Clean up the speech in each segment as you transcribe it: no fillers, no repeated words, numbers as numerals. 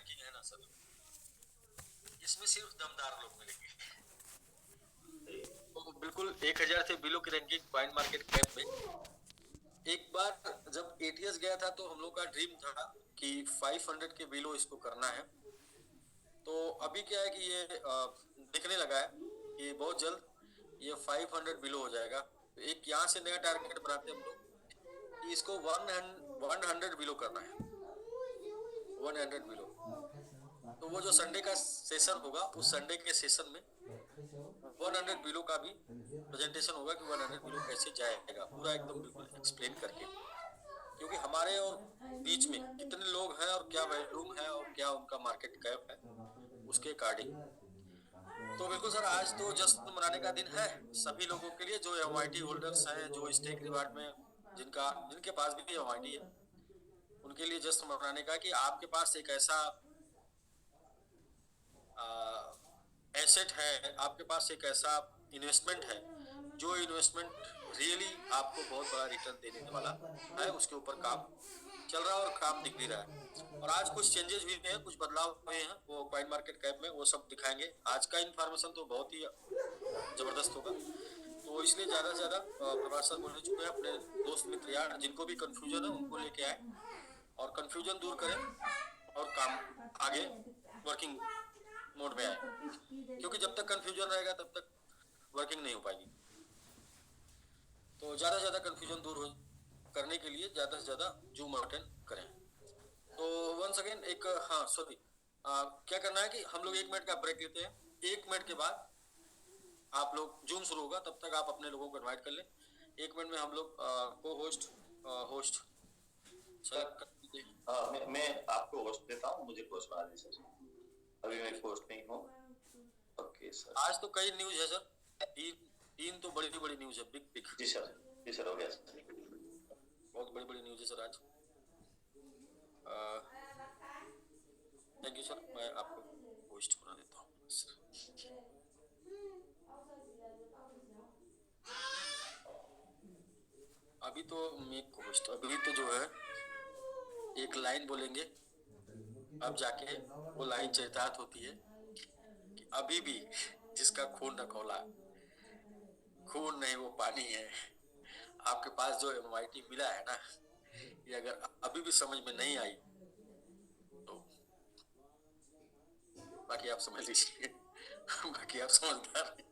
Ranking है ना sir, इसमें सिर्फ दमदार लोग मिलेंगे। तो बिल्कुल 1000 से बिलो की रैंकिंग कॉइन मार्केट कैप में। एक बार जब एटीएस गया था तो हम लोग का ड्रीम था कि 500 के बिलो इसको करना है। तो अभी क्या है कि ये दिखने लगा है कि बहुत जल्द ये 500 बिलो हो जाएगा। तो एक यहाँ से नया टारगेट बनाते हैं हम लोग कि इसको 100 बिलो करना है, 100 बिलो। तो वो जो संडे का सेशन होगा, उस संडे के सेशन में 100 बिलो का भी प्रेजेंटेशन होगा कि 100 बिलो कैसे जाएगा, पूरा एकदम बिल्कुल एक्सप्लेन करके। क्योंकि हमारे और बीच में कितने लोग हैं और क्या वैल्यूम है और क्या उनका मार्केट कैप है, उसके अकॉर्डिंग। तो बिल्कुल सर, आज तो जश्न मनाने का दिन है सभी लोगों के लिए जो एमआईटी होल्डर्स हैं, जो स्टेक रिवार्ड में जिनके पास भी एमआईटी है, उनके लिए जश्न मनाने का कि आपके पास एक ऐसा एसेट है, आपके पास एक ऐसा इन्वेस्टमेंट है जो इन्वेस्टमेंट रियली आपको बहुत बड़ा रिटर्न देने वाला है। उसके ऊपर काम चल रहा है और काम दिख भी रहा है। और आज कुछ चेंजेस हुए हैं, कुछ बदलाव हुए हैं, वो कॉइन मार्केट कैप में वो सब दिखाएंगे। आज का इन्फॉर्मेशन तो बहुत ही जबरदस्त होगा। तो इसलिए ज्यादा से ज्यादा प्रभात सर बोल चुके हैं, अपने दोस्त मित्र यार जिनको भी कंफ्यूजन है उनको लेके आए और कंफ्यूजन दूर करें और काम आगे वर्किंग मोड में आए। क्योंकि जब तक कंफ्यूजन रहेगा तब तक वर्किंग नहीं हो पाएगी। तो ज्यादा से ज्यादा कंफ्यूजन दूर हो करने के लिए ज्यादा से ज्यादा जूम अटेंड करें। तो वंस अगेन एक हाँ सॉरी, क्या करना है कि हम लोग 1 मिनट का ब्रेक लेते हैं। 1 मिनट के बाद आप लोग जूम शुरू होगा, तब तक आप अपने लोगों को इनवाइट कर लें। 1 मिनट में हम लोग को होस्ट होस्ट सेलेक्ट कर दीजिए। मैं आपको होस्ट देता हूँ, मुझे होस्ट बना दीजिए सर। अभी मैं होस्ट नहीं हूँ। Okay sir. आज तो कई न्यूज है सर, तीन तो बड़ी बड़ी न्यूज है, बिग बिग। जी सर, जी सर, हो गया सर। बहुत बड़ी बड़ी न्यूज है सर आज। थैंक यू सर, मैं आपको होस्ट बना देता हूँ। अभी तो मेक होस्ट, अभी तो जो है एक लाइन बोलेंगे, अब जाके वो लाइन चरितार्थ होती है कि अभी भी जिसका खून न खौला, खून नहीं वो पानी है। आपके पास जो एमआईटी मिला है ना, ये अगर अभी भी समझ में नहीं आई तो बाकी आप समझ लीजिए। बाकी आप समझदार हैं।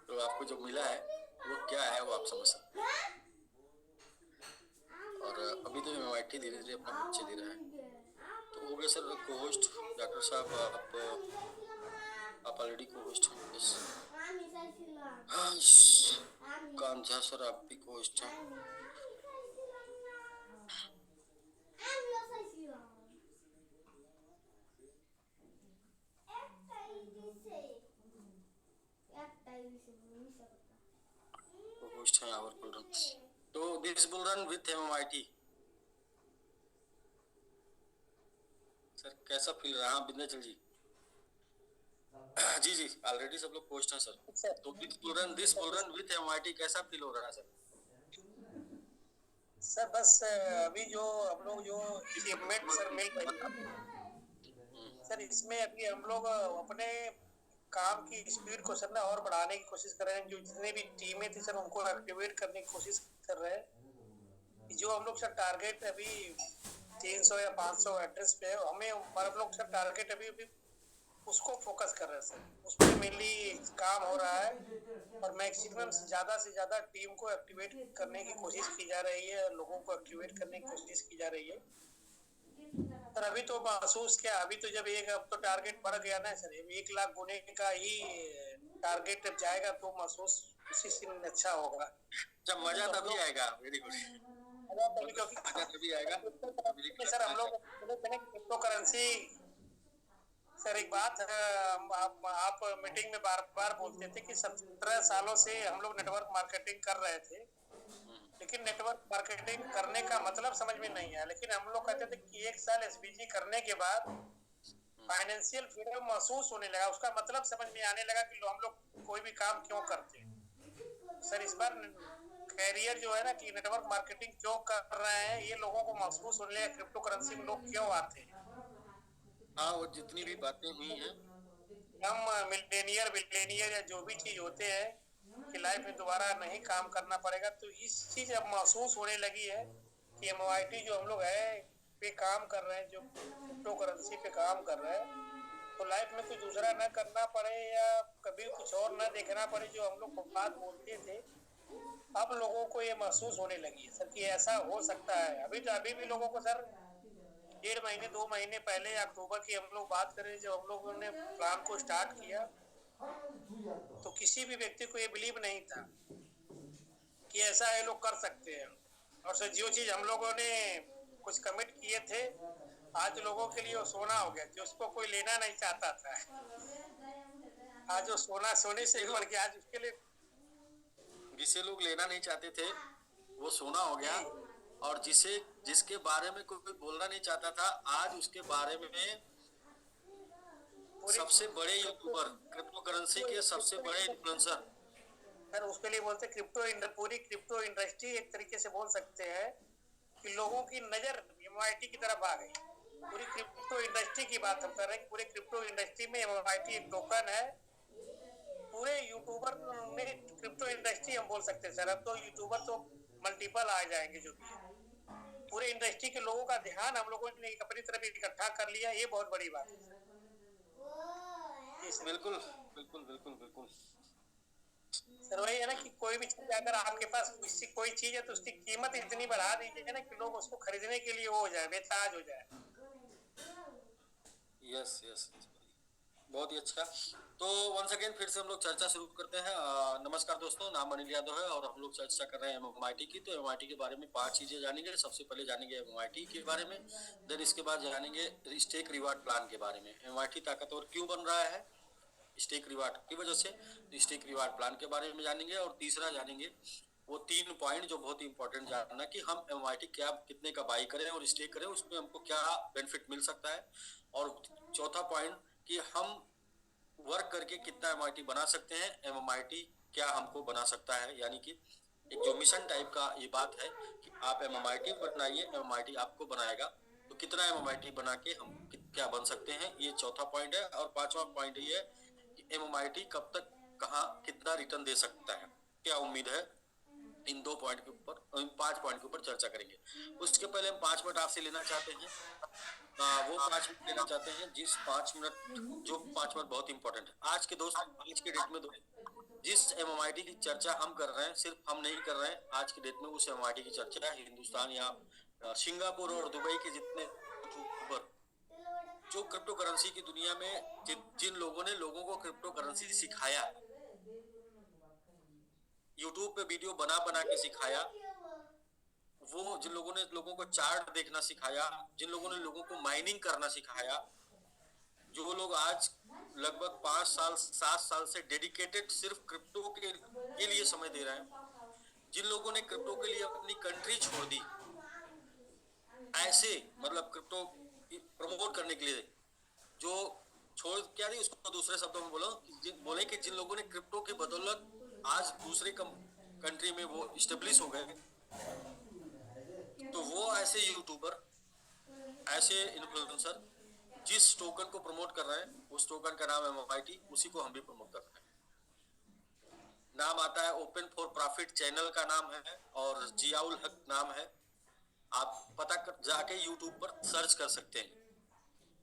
तो आपको जो मिला है वो क्या है वो आप समझ सकते हैं। और अभी तो एमआईटी धीरे धीरे अपना परिचय दे रहा है। तो हो गया सर को होस्ट डॉक्टर साहब, आप ऑलरेडी को होस्ट हैं। यस हाँ, कांझा सर आप भी को होस्ट हैं। को होस्ट हैं आवर बुलरन। तो this bull run with MIT sir कैसा फील रहा है विंध्याचल जी? जी जी ऑलरेडी सब लोग पोस्ट हैं सर। तो दिस बुलरन विथ एमआईटी कैसा फील हो रहा है सर? सर बस अभी जो हम लोग जो अचीवमेंट सर मिल रही है सर, इसमें अभी हम लोग अपने काम की स्पीड को सर ना और बढ़ाने की कोशिश कर रहे हैं। जो जितने भी टीमें थी सर उनको एक्टिवेट करने की कोशिश कर रहे हैं। जो हम लोग सर टारगेट अभी 300 या 500 एड्रेस पे है, हमें हम लोग सर टारगेट अभी उसको फोकस कर रहे हैं सर, उस पर मेनली काम हो रहा है। और मैक्सिमम से ज्यादा टीम को एक्टिवेट करने की कोशिश की जा रही है, लोगों को एक्टिवेट करने की कोशिश की जा रही है सर। अभी तो महसूस क्या, अभी तो जब अब तो टारगेट बढ़ गया ना सर, 1 लाख गुने का ही टारगेट जब जाएगा तो महसूस उसी से अच्छा होगा। जब मजा तभी आएगा। Very good. मजा तभी आएगा सर हम लोग क्रिप्टो करेंसी सर, एक बात आप मीटिंग में बार बार बोलते थे कि 17 सालों से हम लोग नेटवर्क मार्केटिंग कर रहे थे, लेकिन नेटवर्क मार्केटिंग करने का मतलब समझ में नहीं आया। लेकिन हम लोग कहते थे कि 1 साल एसबीजी करने के बाद फाइनेंशियल फ्रीडम महसूस होने लगा, उसका मतलब समझ में आने लगा कि हम लोग कोई भी काम क्यों करते हैं। सर इस बार कैरियर जो है ना कि नेटवर्क मार्केटिंग क्यों कर रहे हैं, ये लोगों को महसूस होने लगा। क्रिप्टो करेंसी में लोग क्यों आते हैं हाँ, वो जितनी भी बातें हुई हैं, हम मिलेनियर बिलेनियर या जो भी चीज होते हैं कि लाइफ में दोबारा नहीं काम करना पड़ेगा, तो इस चीज अब महसूस होने लगी है कि एमओआईटी जो हम लोग है पे काम कर रहे हैं, जो क्रिप्टो करेंसी पे काम कर रहे हैं, तो लाइफ में कुछ दूसरा न करना पड़े या कभी कुछ और न देखना पड़े जो हम लोग बात बोलते थे। अब लोगों को ये महसूस होने लगी है सर कि ऐसा हो सकता है। अभी भी लोगों को सर 1.5 महीने 2 महीने पहले अक्टूबर की हम लोग बात करें, जब हम लोगों ने प्लान को स्टार्ट किया, तो किसी भी व्यक्ति को ये बिलीव नहीं था कि ऐसा ये लोग कर सकते हैं। और सर जो चीज हम लोगों ने कुछ कमिट किए थे, आज लोगों के लिए वो सोना हो गया, जो उसको कोई लेना नहीं चाहता था, आज वो सोना सोने से भी बढ़ गया। आज उसके लिए जिसे लोग लेना नहीं चाहते थे वो सोना हो गया, और जिसके बारे में कोई बोलना नहीं चाहता था, आज उसके बारे में सबसे बड़े यूट्यूबर, क्रिप्टो करेंसी के सबसे बड़े इन्फ्लुएंसर। सर उसके लिए बोलते पूरी क्रिप्टो इंडस्ट्री एक तरीके से बोल सकते हैं कि लोगों की नजर एमआईटी की तरफ आ गई। पूरी क्रिप्टो इंडस्ट्री की बात हम कर रहे हैं, पूरे क्रिप्टो इंडस्ट्री में एमआईटी एक टोकन है। पूरे यूट्यूबर में क्रिप्टो इंडस्ट्री हम बोल सकते हैं सर। अब तो यूट्यूबर तो मल्टीपल आ जाएंगे जो भी है। पूरे इंडस्ट्री के लोगों का ध्यान हम लोगों ने अपनी तरफ इकट्ठा कर लिया, ये बहुत बड़ी बात है सर। बिल्कुल बिल्कुल बिल्कुल बिल्कुल सर वही है ना कि कोई भी चीज अगर आपके पास कोई चीज है तो उसकी कीमत इतनी बढ़ा दीजिए ना कि लोग उसको खरीदने के लिए वो हो जाए, बेताज हो जाए। यस यस, बहुत ही अच्छा। तो वंस अगेन फिर से हम लोग चर्चा शुरू करते हैं। नमस्कार दोस्तों, नाम अनिल यादव है और हम लोग चर्चा कर रहे हैं एमआईटी की। तो एमआईटी के बारे में 5 चीजें जानेंगे। सबसे पहले जानेंगे एमआईटी के बारे में, देन इसके बाद जानेंगे स्टेक रिवार्ड प्लान के बारे में। एमआईटी ताकतवर क्यों बन रहा है स्टेक रिवार्ड की वजह से, तो स्टेक रिवार्ड प्लान के बारे में जानेंगे। और तीसरा जानेंगे वो 3 पॉइंट जो बहुत इंपॉर्टेंट जानना कि हम एमआईटी क्या कितने का बाई करें और स्टेक करें, उसमें हमको क्या बेनिफिट मिल सकता है। और चौथा पॉइंट कि हम वर्क करके कितना एमआईटी बना सकते हैं, एमआईटी क्या हमको बना सकता है। यानी कि एक जो मिशन टाइप का ये बात है कि आप एमआईटी बनाइए, एमआईटी आपको बनाएगा। तो कितना एमआईटी बना के हम क्या बन सकते हैं, ये चौथा पॉइंट है। और 5वां पॉइंट ये है कि एमआईटी कब तक कहाँ कितना रिटर्न दे सकता है, क्या उम्मीद है। इन 2 पॉइंट के ऊपर, इन 5 पॉइंट के ऊपर चर्चा करेंगे। उसके पहले हम 5 मिनट आपसे लेना चाहते हैं। वो 5 मिनट लेना चाहते हैं, जिस 5 मिनट जो 5 मिनट बहुत इंपॉर्टेंट है आज के दोस्त, आज के डेट में। जिस एमआईटी की चर्चा हम कर रहे हैं, सिर्फ हम नहीं कर रहे हैं, आज की डेट में उस एमआईटी की चर्चा हिंदुस्तान या सिंगापुर और दुबई के जितने यूट्यूबर जो क्रिप्टो करेंसी की दुनिया में जिन लोगों ने लोगों को क्रिप्टो करेंसी सिखाया, यूट्यूब पे वीडियो बना बना के सिखाया, वो जिन लोगों ने लोगों को चार्ट देखना सिखाया, जिन लोगों ने लोगों को माइनिंग करना सिखाया, जो लोग आज लगभग 5 साल 7 साल से डेडिकेटेड सिर्फ क्रिप्टो के लिए समय दे रहे हैं, जिन लोगों ने क्रिप्टो के लिए अपनी कंट्री छोड़ दी, ऐसे मतलब क्रिप्टो प्रमोट करने के लिए जो छोड़ क्या दी, उसको दूसरे शब्दों में बोले कि जिन लोगों ने क्रिप्टो की बदौलत आज दूसरे कंट्री में वो स्टेब्लिश हो गए, तो वो ऐसे यूट्यूबर, ऐसे इन्फ्लुएंसर जिस टोकन को प्रमोट कर रहे हैं, उस टोकन का नाम है एमआईटी, उसी को हम भी प्रमोट कर रहे हैं। नाम आता है ओपन फॉर प्रॉफिट, चैनल का नाम है, और जियाउल हक नाम है। आप पता कर जाके यूट्यूब पर सर्च कर सकते हैं,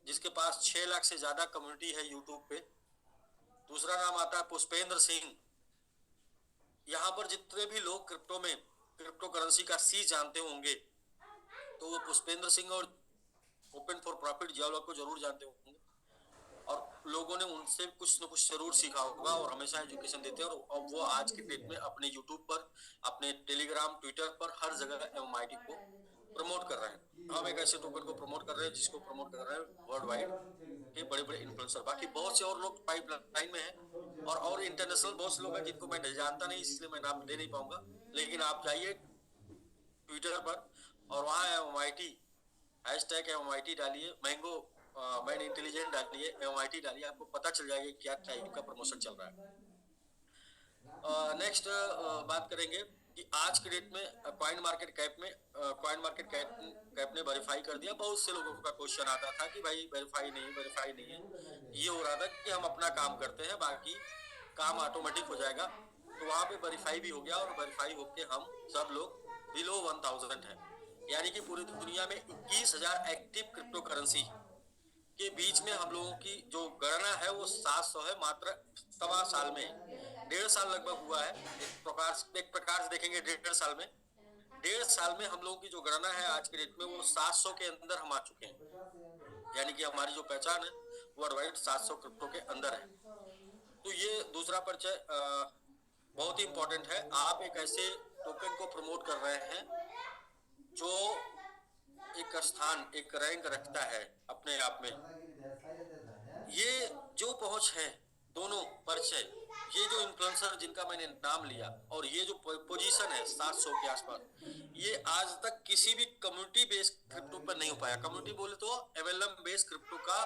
जिसके पास 6 लाख से ज्यादा कम्युनिटी है यूट्यूब पे। दूसरा नाम आता है पुष्पेंद्र सिंह। यहाँ पर जितने भी लोग क्रिप्टो में क्रिप्टो करेंसी का सी जानते होंगे, तो वो पुष्पेंद्र सिंह और ओपन फॉर प्रॉफिट जियाउल हक को जरूर जानते होंगे, और लोगों ने उनसे कुछ न कुछ जरूर सीखा होगा और हमेशा एजुकेशन देते हैं। और वो आज के डेट में अपने यूट्यूब पर, अपने टेलीग्राम, ट्विटर पर हर जगह एमआईटी को प्रमोट कर रहे हैं। हम एक ऐसे टोकन को प्रमोट कर रहे हैं जिसको प्रमोट कर रहे हैं वर्ल्ड वाइड के बड़े बड़े इन्फ्लुएंसर। बाकी बहुत से और लोग पाइपलाइन में हैं, और इंटरनेशनल बहुत से लोग हैं जिनको मैं नहीं जानता नहीं, इसलिए मैं नाम दे नहीं पाऊंगा। लेकिन आप जाइए ट्विटर पर और वहाँ एमआईटी हैशटैग एमआईटी डालिए, मैंगो मैन इंटेलिजेंट डालिए, एमआईटी डालिए, आपको पता चल जाएगा क्या टाइप का प्रमोशन चल रहा है। नेक्स्ट बात करेंगे कि आज के डेट में कॉइन मार्केट कैप ने वेरीफाई कर दिया। बहुत से लोगों का क्वेश्चन आता था कि भाई वेरीफाई नहीं है। ये हो रहा था कि हम अपना काम करते हैं, बाकी काम ऑटोमेटिक हो जाएगा। तो वहां पे वेरीफाई भी हो गया और वेरीफाई होके हम सब लोग बिलो 1000 है, यानी कि पूरी दुनिया में 21,000 एक्टिव क्रिप्टो करेंसी के बीच में हम लोगों की जो गणना है वो 700 है, मात्र 1.25 साल में। 1.5 साल लगभग हुआ है। एक प्रकार से देखेंगे 1.5 साल में, 1.5 साल में हम लोगों की जो गणना है आज के डेट में वो 700 के अंदर हम आ चुके हैं, यानी कि हमारी जो पहचान है वर्ल्ड वाइड 700 क्रिप्टो के अंदर है। तो ये दूसरा परिचय बहुत ही इंपॉर्टेंट है। आप एक ऐसे टोकन को प्रमोट कर रहे हैं जो एक स्थान, एक रैंक रखता है अपने आप में। ये जो पहुंच है, दोनों परिचय, ये जो इन्फ्लुएंसर जिनका मैंने नाम लिया और ये जो पोजीशन है 700 के आसपास, ये आज तक किसी भी कम्युनिटी बेस्ड क्रिप्टो पर नहीं हो पाया। कम्युनिटी बोले तो एमएलएम बेस्ड क्रिप्टो का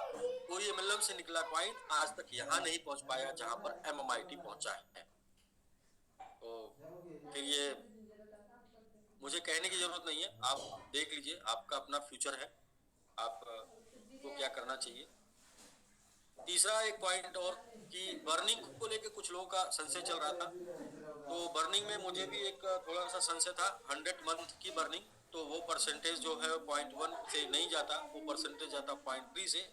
कोई एमएलएम से निकला क्वाइन आज तक यहाँ नहीं पहुंच पाया जहां पर एमएमआईटी पहुंचा है। तो फिर ये मुझे कहने की जरूरत नहीं है, आप देख लीजिए, आपका अपना फ्यूचर है, आप को क्या करना चाहिए। तीसरा एक पॉइंट और कि बर्निंग को लेके कुछ लोगों का संशय चल रहा था। तो बर्निंग में मुझे भी एक थोड़ा सा संशय था। 100 मंथ की बर्निंग, तो वो परसेंटेज जो है 0.1 से नहीं जाता, वो परसेंटेज जाता 0.3 से,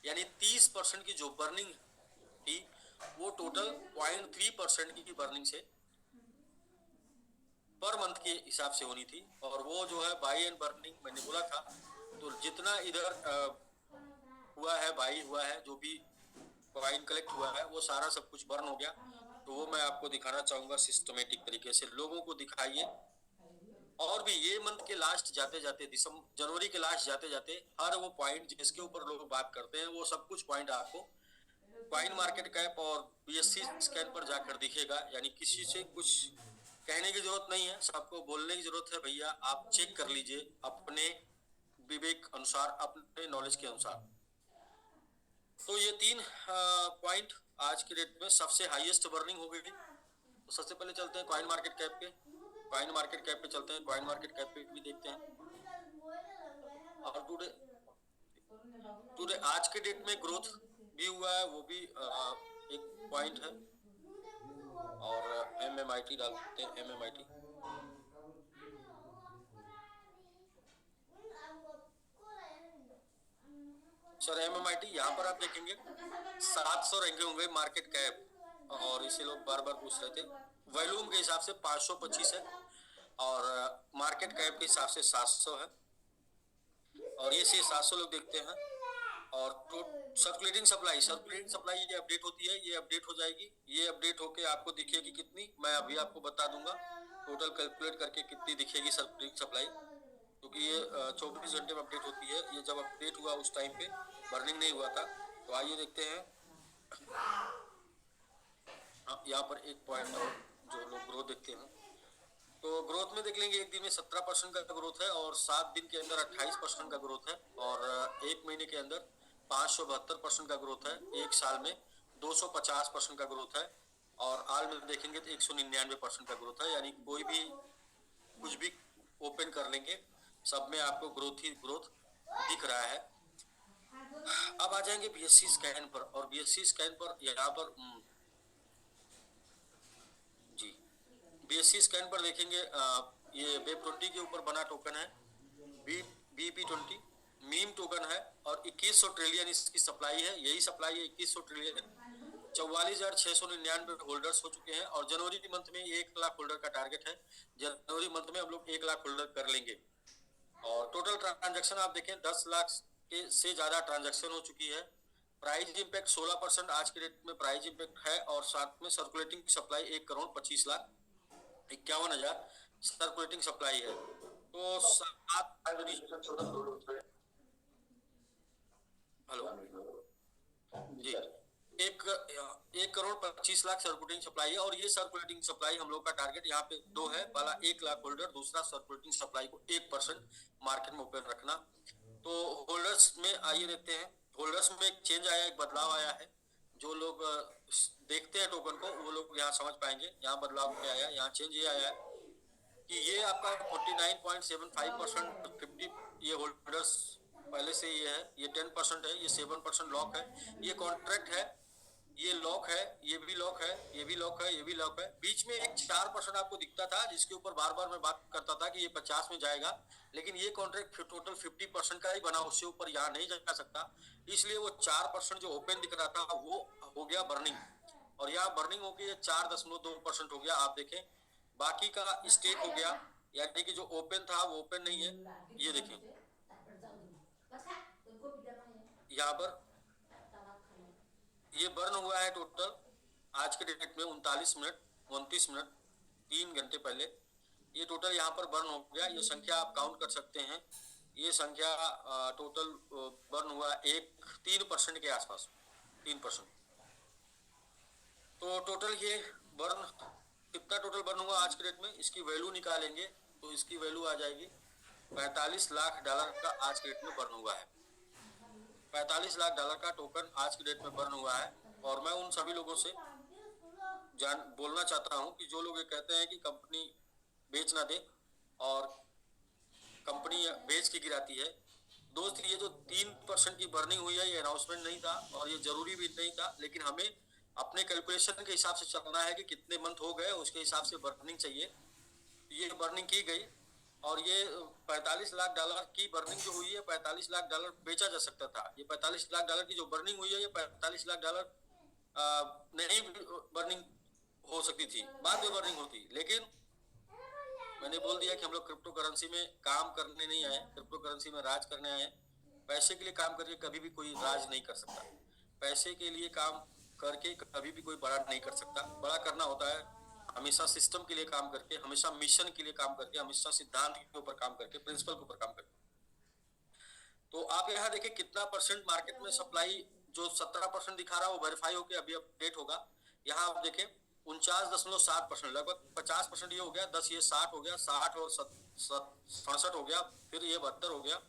यानी 30% की जो बर्निंग थी वो टोटल 0.3% की बर्निंग से पर मंथ के हिसाब से होनी थी। और वो जो है बाई एंड बर्निंग मैंने बोला था, तो जितना इधर हुआ है, बाई हुआ है, जो भी कॉइन कलेक्ट हुआ है वो सारा सब कुछ बर्न हो गया। तो वो मैं आपको दिखाना चाहूंगा सिस्टमेटिक तरीके से, लोगों को दिखाइए। और भी ये मंथ के लास्ट जाते जाते, जनवरी के लास्ट जाते जाते हर वो पॉइंट जिसके ऊपर लोग बात करते हैं वो सब कुछ पॉइंट आपको कॉइन मार्केट कैप और बीएससी स्कैन पर जाकर दिखेगा। यानी किसी से कुछ कहने की जरूरत नहीं है, सबको बोलने की जरूरत है। भैया आप चेक कर लीजिए अपने विवेक अनुसार, अपने नॉलेज के अनुसार। तो ये 3 पॉइंट आज की डेट में सबसे हाईएस्ट बर्निंग हो गई। तो सबसे पहले चलते हैं कॉइन मार्केट कैप पे, कॉइन मार्केट कैप पे चलते हैं, कॉइन मार्केट कैप पे भी देखते हैं। और टुडे आज के डेट में ग्रोथ भी हुआ है, वो भी एक पॉइंट है। और एमएमआईटी डालते हैं, एमएमआईटी सर, एमएमआईटी यहाँ पर आप देखेंगे 700 रैंके होंगे मार्केट कैप, और इसे लोग बार बार पूछ रहे थे। वॉल्यूम के हिसाब से 525 है और मार्केट कैप के हिसाब से 700 है, और ये 700 लोग देखते हैं। और तो सर्कुलेटिंग सप्लाई ये अपडेट होती है, ये अपडेट हो जाएगी, ये अपडेट होके आपको दिखेगी कितनी, मैं अभी आपको बता दूंगा टोटल कैलकुलेट करके कितनी दिखेगी सर्कुलेटिंग सप्लाई, क्योंकि ये 24 घंटे में अपडेट होती है। ये जब अपडेट हुआ उस टाइम पे बर्निंग नहीं हुआ था। तो आइए देखते हैं यहाँ पर एक पॉइंट और जो लोग ग्रोथ देखते हैं, तो ग्रोथ में देख लेंगे एक दिन में 17% का ग्रोथ है, और 7 दिन के अंदर 28% का ग्रोथ है, और एक महीने के अंदर 572% का ग्रोथ है, एक साल में 250% का ग्रोथ है, और आल में देखेंगे तो 199% का ग्रोथ है। यानी कोई भी कुछ भी ओपन कर लेंगे, सब में आपको ग्रोथ ही ग्रोथ दिख रहा है। अब आ जाएंगे बीएससी स्कैन पर, और बीएससी स्कैन पर यहाँ पर जी बीएससी स्कैन पर देखेंगे ये वेब 20 के ऊपर बना टोकन है, BP20 मीम टोकन है, और 2100 ट्रिलियन इसकी सप्लाई है। यही सप्लाई है 2100 ट्रिलियन। 44,699 होल्डर्स हो चुके हैं, और जनवरी मंथ में 1 लाख होल्डर का टारगेट है। जनवरी मंथ में हम लोग 1 लाख होल्डर कर लेंगे। और टोटल ट्रांजैक्शन आप देखें 10 लाख के से ज्यादा ट्रांजैक्शन हो चुकी है। प्राइस इंपैक्ट 16% आज के डेट में प्राइस इंपैक्ट है, और साथ में सर्कुलेटिंग सप्लाई 1,25,51,000 सर्कुलेटिंग सप्लाई है। तो 7 हेलो जी, 1,25,00,000 सर्कुलेटिंग सप्लाई है, और ये सर्कुलेटिंग सप्लाई हम लोग का टारगेट यहाँ पे 2 है, पहला 1 लाख होल्डर, दूसरा सर्कुलेटिंग सप्लाई को 1% मार्केट में ओपन रखना। तो होल्डर्स में आइए देखते हैं, होल्डर्स में एक चेंज आया, एक बदलाव आया है। जो लोग देखते हैं टोकन को वो लोग यहाँ समझ पाएंगे यहाँ बदलाव क्या आया। यहाँ चेंज ये आया है कि ये आपका 49.75% 50 ये होल्डर्स पहले से ये है, ये 10% है, ये 7% लॉक है, ये कॉन्ट्रैक्ट है, ये लॉक है, ये भी लॉक है, ये भी लॉक है, ये भी लॉक है। बीच में एक 4% आपको दिखता था जिसके ऊपर बार बार मैं बात करता था कि ये 50 में जाएगा, लेकिन ये कॉन्ट्रैक्ट टोटल 50% का ही बना, उससे ऊपर यहाँ नहीं जा सकता, इसलिए वो 4% जो ओपन दिख रहा था वो हो गया बर्निंग, और यहाँ बर्निंग होकर ये 4.2% हो गया। आप देखें बाकी का स्टेक हो गया, यानी कि जो ओपन था वो ओपन नहीं है। ये देखें यहाँ पर ये बर्न हुआ है टोटल आज के डेट में 39 मिनट 29 मिनट 3 घंटे पहले ये टोटल यहाँ पर बर्न हो गया। ये संख्या आप काउंट कर सकते हैं, ये संख्या टोटल बर्न हुआ 3% के आसपास, 3%। तो टोटल ये बर्न कितना टोटल बर्न हुआ आज के डेट में, इसकी वैल्यू निकालेंगे तो इसकी वैल्यू आ जाएगी $45 लाख का आज के डेट में बर्न हुआ है। $45 लाख का टोकन आज की डेट में बर्न हुआ है। और मैं उन सभी लोगों से बोलना चाहता हूं कि जो लोग ये कहते हैं कि कंपनी बेच ना दे और कंपनी बेच के गिराती है, दोस्त ये जो 3% की बर्निंग हुई है ये अनाउंसमेंट नहीं था और ये जरूरी भी नहीं था, लेकिन हमें अपने कैलकुलेशन के हिसाब से चलना है कि कितने मंथ हो गए उसके हिसाब से बर्निंग चाहिए। ये बर्निंग की गई और ये $45 लाख की बर्निंग जो हुई है, $45 लाख बेचा जा सकता था। ये $45 लाख की जो बर्निंग हुई है, ये $45 लाख नहीं बर्निंग हो सकती थी, बाद में बर्निंग होती, लेकिन मैंने बोल दिया कि हम लोग क्रिप्टो करेंसी में काम करने नहीं आए, क्रिप्टो करेंसी में राज करने आए। पैसे के लिए काम करके कभी भी कोई राज नहीं कर सकता, पैसे के लिए काम करके कभी भी कोई बड़ा नहीं कर सकता। बड़ा करना होता है हमेशा सिस्टम के लिए काम करके, हमेशा मिशन के लिए काम करके, हमेशा सिद्धांत के ऊपर काम करके, प्रिंसिपल के ऊपर काम करके। तो आप यहाँ देखिए कितना परसेंट मार्केट में सप्लाई, जो 17% दिखा रहा है वो वेरीफाई होकर अभी अपडेट होगा। यहाँ आप देखें 49.7%, लगभग 50% ये हो गया, 10 ये 60 हो गया, 60 और 67 हो गया, फिर ये 72 हो गया,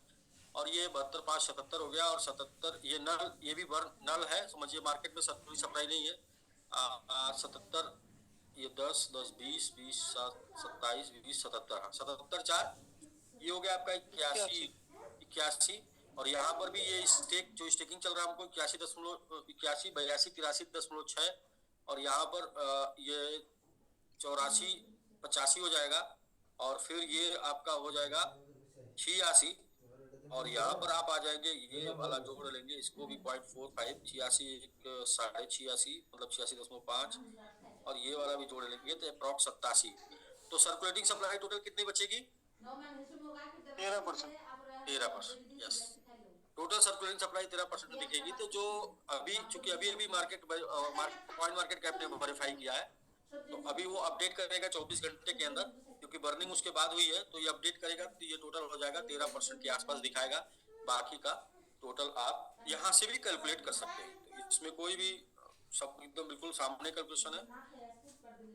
और ये 72 5 77 हो गया, और 77 ये नल, ये भी नल है, समझिए मार्केट में सप्लाई नहीं है। 77 ये 10 10 20 20 27 20 77, 77 4 ये हो गया आपका 81। और यहाँ पर भी ये स्टेक जो स्टेकिंग चल रहा है हमको 81.81 82 83.6, और यहाँ पर ये 84 85 हो जाएगा, और फिर ये आपका हो जाएगा 86, और यहाँ पर आप आ जाएंगे, ये वाला जोड़ लेंगे इसको भी 0.45, 86 86.5 मतलब 86.5, और ये वाला भी जोड़ लेंगे तो अप्रॉक्स 87। तो सर्कुलेटिंग सप्लाई टोटल कितनी बचेगी? 13%। यस, टोटल सर्कुलेटिंग सप्लाई 13% दिखेगी। तो जो अभी चूंकि अभी कॉइन मार्केट कैप ने वेरीफाई किया है, तो अभी वो अपडेट करेगा 24 घंटे के अंदर, क्योंकि बर्निंग उसके बाद हुई है, तो ये अपडेट करेगा तो ये टोटल हो जाएगा 13% के आसपास दिखाएगा। बाकी का टोटल आप यहाँ से भी कैलकुलेट कर सकते हैं, तो इसमें कोई भी सब एकदम बिल्कुल सामने कैलकुलेशन है,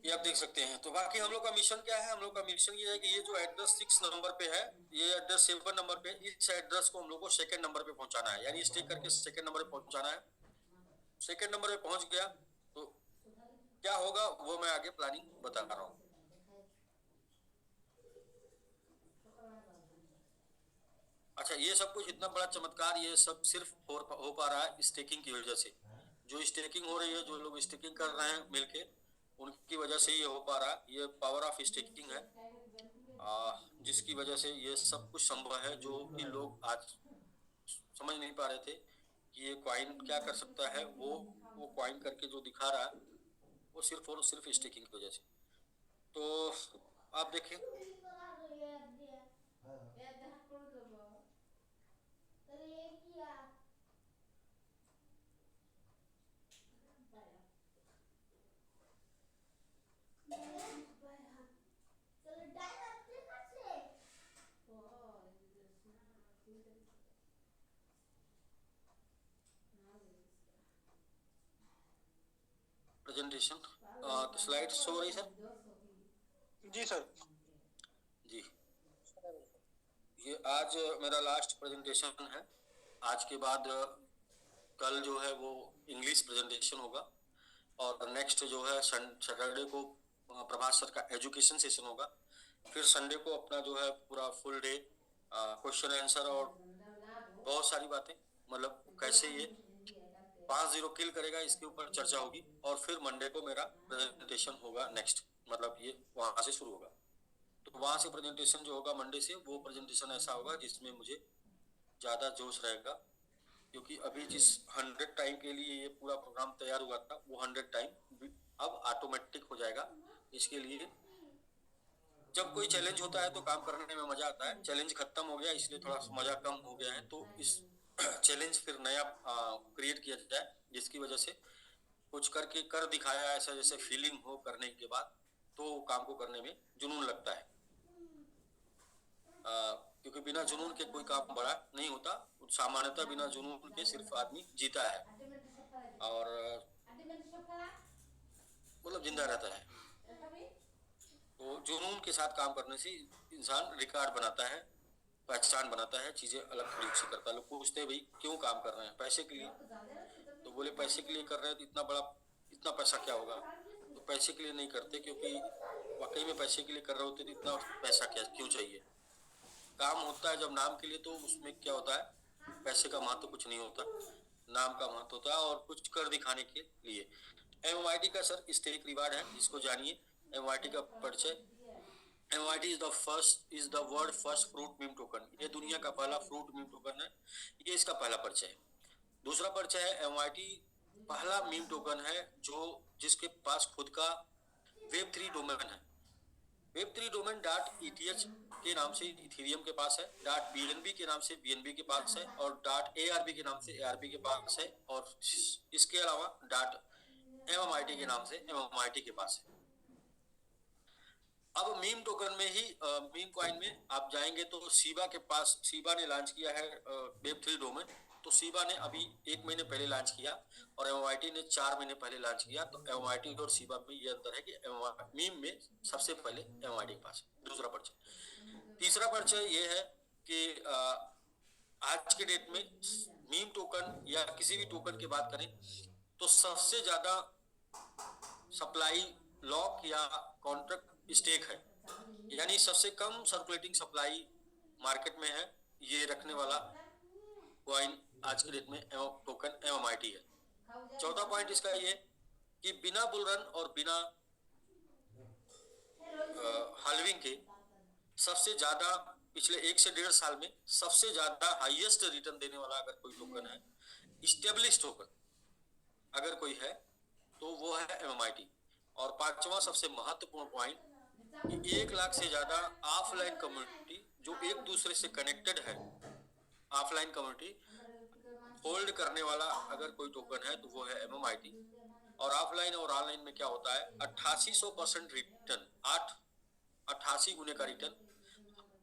ये आप देख सकते हैं। तो बाकी हम लोग का मिशन क्या है? हम लोग का मिशन ये है कि ये जो एड्रेस 6 नंबर पे है, ये एड्रेस 7 नंबर पे, इस एड्रेस को हम लोग को सेकंड नंबर पे पहुंचाना है, यानी स्टेक करके सेकंड नंबर पे पहुंचाना है। सेकंड नंबर पे पहुंच गया तो क्या होगा वो मैं आगे प्लानिंग बता रहा हूँ। अच्छा, ये सब कुछ इतना बड़ा चमत्कार ये सब सिर्फ हो पा रहा है स्टेकिंग की वजह से। जो स्टेकिंग हो रही है, जो लोग स्टेकिंग कर रहे हैं मिलके, उनकी वजह से ये हो पा रहा है। ये पावर ऑफ स्टेकिंग है, जिसकी वजह से ये सब कुछ संभव है, जो कि लोग आज समझ नहीं पा रहे थे कि ये कॉइन क्या कर सकता है। वो कॉइन करके जो दिखा रहा है वो सिर्फ और सिर्फ स्टेकिंग की वजह से। तो आप देखें प्रेजेंटेशन स्लाइड शो हो रही सर? जी सर। जी, ये आज मेरा लास्ट प्रेजेंटेशन है। आज के बाद कल जो है वो इंग्लिश प्रेजेंटेशन होगा, और नेक्स्ट जो है सैटरडे को प्रभास सर का एजुकेशन सेशन होगा। फिर संडे को अपना जो है पूरा फुल डे क्वेश्चन आंसर और बहुत सारी बातें, मतलब कैसे ये 5-0 किल करेगा इसके ऊपर चर्चा होगी। और फिर मंडे को मेरा प्रेजेंटेशन होगा नेक्स्ट, मतलब ये वहां से शुरू होगा। तो वहां से प्रेजेंटेशन जो होगा मंडे से, वो प्रेजेंटेशन ऐसा होगा जिसमें मुझे ज्यादा जोश रहेगा, क्योंकि अभी जिस 100 टाइम के लिए ये पूरा प्रोग्राम तैयार हुआ था वो 100 टाइम अब ऑटोमेटिक हो जाएगा। इसके लिए जब कोई चैलेंज होता है तो काम करने में मजा आता है। चैलेंज खत्म हो गया इसलिए थोड़ा मजा कम हो गया है, तो इस चैलेंज फिर नया क्रिएट किया जाए जिसकी वजह से कुछ करके कर दिखाया ऐसा जैसे फीलिंग हो करने के बाद, तो काम को करने में जुनून लगता है। क्योंकि बिना जुनून के कोई काम बड़ा नहीं होता। सामान्यतः बिना जुनून के सिर्फ आदमी जीता है और मतलब जिंदा रहता है। तो जुनून के साथ काम करने से इंसान रिकॉर्ड बनाता है, पहचान बनाता है, चीजें अलग तरीके से करता है। लोग पूछते हैं भाई क्यों काम कर रहे हैं? पैसे के लिए। तो बोले पैसे के लिए कर रहे हैं तो इतना पैसा क्या होगा? तो पैसे के लिए नहीं करते, क्योंकि वाकई में पैसे के लिए कर रहे होते तो इतना पैसा क्यों चाहिए? काम होता है जब नाम के लिए, तो उसमें क्या होता है, पैसे का महत्व कुछ नहीं होता, नाम का महत्व होता है और कुछ कर दिखाने के लिए। MMIT का सर स्टेक रिवार्ड है, इसको जानिए। MMIT का परिचय। MMIT is the world first fruit meme token. ये दुनिया का पहला फ्रूट मीम टोकन है। ये इसका पहला परिचय है। दूसरा परिचय है, MMIT पहला मीम टोकन है जिसके पास खुद का Web3 डोमेन है। Web3 डोमेन .eth के नाम से इथेरियम के पास है, .bnb के नाम से BNB के पास है और .arb के नाम से ARB के पास है, और इसके अलावा .MMIT के नाम से MMIT के पास है। अब मीम टोकन में ही मीम कॉइन में आप जाएंगे तो सीबा के पास, सीबा ने लॉन्च किया है Web3 डोमेन। तो सीबा ने अभी 1 महीने पहले लॉन्च किया और MMIT ने 4 महीने पहले लॉन्च किया। तो MMIT और सीबा में ये अंतर है कि मीम में सबसे पहले MMIT के पास। दूसरा परिचय। तीसरा परिचय ये है कि आज के डेट में मीम टोकन या किसी भी टोकन की बात करें तो सबसे ज्यादा सप्लाई लॉक या कॉन्ट्रैक्ट स्टेक है, यानी सबसे कम सर्कुलेटिंग सप्लाई मार्केट में है। ये रखने वाला कॉइन आज के डेट में टोकन MMIT है। चौथा पॉइंट इसका ये कि बिना बुल रन और बिना हाल्विंग के सबसे ज्यादा पिछले 1 से 1.5 साल में सबसे ज्यादा हाईएस्ट रिटर्न देने वाला अगर कोई टोकन है, स्टेबलिश टोकन अगर कोई है, तो वो है MMIT। और पांचवा सबसे महत्वपूर्ण पॉइंट कि 1 लाख से ज्यादा ऑफलाइन कम्युनिटी जो एक दूसरे से कनेक्टेड है, ऑफलाइन कम्युनिटी होल्ड करने वाला अगर कोई टोकन है तो वो है MMIT। और ऑफलाइन और ऑनलाइन में क्या होता है, 8800% रिटर्न, 88 गुने का रिटर्न,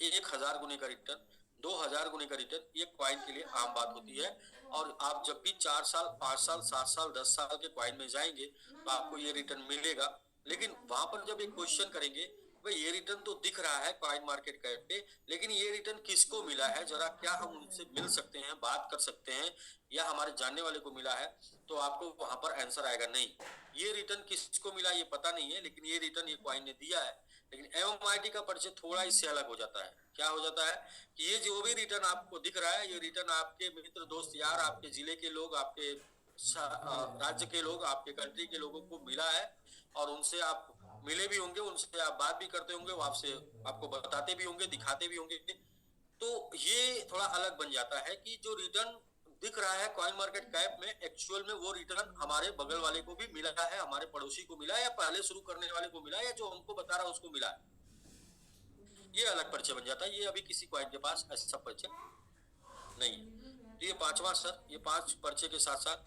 1000 गुने का रिटर्न, 2000 गुने का रिटर्न, ये क्वाइन के लिए आम बात होती है। और आप जब भी 4 साल 5 साल 7 साल 10 साल के क्वाइन में जाएंगे तो आपको ये रिटर्न मिलेगा। लेकिन वहां पर जब एक क्वेश्चन करेंगे, भाई ये रिटर्न तो दिख रहा है क्वाइन मार्केट कैप पे, लेकिन ये रिटर्न किसको मिला है, जरा क्या हम उनसे मिल सकते हैं, बात कर सकते हैं, या हमारे जानने वाले को मिला है, तो आपको वहां पर आंसर आएगा नहीं, ये रिटर्न किसको मिला ये पता नहीं है, लेकिन ये रिटर्न ये क्वाइन ने दिया है। लेकिन MMIT का परिचय थोड़ा इससे अलग हो जाता है। क्या हो जाता है कि ये जो भी रिटर्न आपको दिख रहा है, ये रिटर्न आपके मित्र दोस्त यार, आपके जिले के लोग, आपके राज्य के लोग, आपके कंट्री के लोगों को मिला है, और उनसे आप मिले भी होंगे, उनसे आप बात भी करते होंगे, वो आपसे आपको बताते भी होंगे, दिखाते भी होंगे। तो ये थोड़ा अलग बन जाता है कि जो रिटर्न दिख रहा है कॉइन मार्केट कैप में, एक्चुअल में वो रिटर्न हमारे बगल वाले को भी मिला है, हमारे पड़ोसी को मिला है, या पहले शुरू करने वाले को मिला है, या जो हमको बता रहा है उसको मिला है। ये अलग परिचय बन जाता है। ये अभी किसी क्वाइन के पास ऐसा परिचय नहीं है। तो ये पांचवा सर, ये 5 परिचय के साथ साथ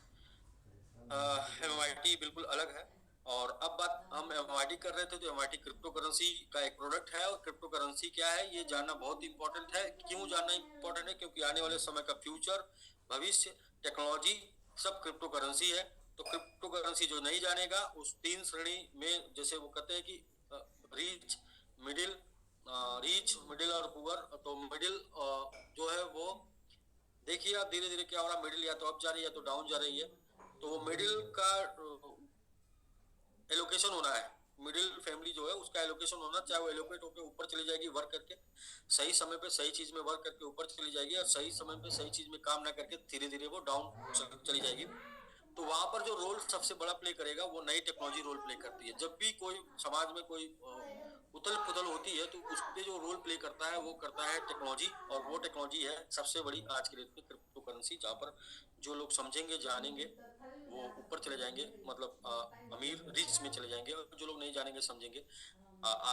MMIT बिल्कुल अलग है। और अब बात हम MMIT कर रहे थे, तो MMIT क्रिप्टो करेंसी का एक प्रोडक्ट है, और क्रिप्टो करेंसी क्या है ये जानना बहुत इंपॉर्टेंट है। क्यों जानना इंपॉर्टेंट है? क्योंकि आने वाले समय का फ्यूचर, भविष्य, टेक्नोलॉजी सब क्रिप्टो करेंसी है। तो क्रिप्टो करेंसी जो नहीं जानेगा, उस 3 श्रेणी में, जैसे वो कहते हैं कि रिच मिडिल और पुअर, तो मिडिल जो है वो देखिए आप धीरे धीरे क्या हो रहा, मिडिल या तो अप जा रही है या तो डाउन जा रही है। तो वो मिडिल का एलोकेशन होना है, मिडिल फैमिली जो है उसका एलोकेशन होना, चाहे वो एलोकेट होकर ऊपर चली जाएगी वर्क करके, सही समय पे सही चीज में वर्क करके ऊपर चली जाएगी, और सही समय पे सही चीज में काम ना करके धीरे धीरे वो डाउन चली जाएगी। तो वहां पर जो रोल सबसे बड़ा प्ले करेगा वो नई टेक्नोलॉजी रोल प्ले करती है। जब भी कोई समाज में कोई उथल पुथल होती है तो उसपे जो रोल प्ले करता है वो करता है टेक्नोलॉजी, और वो टेक्नोलॉजी है सबसे बड़ी आज के डेट में क्रिप्टो करेंसी, जहाँ पर जो लोग समझेंगे जानेंगे वो ऊपर चले जाएंगे, मतलब अमीर रिच में चले जाएंगे, और जो लोग नहीं जानेंगे समझेंगे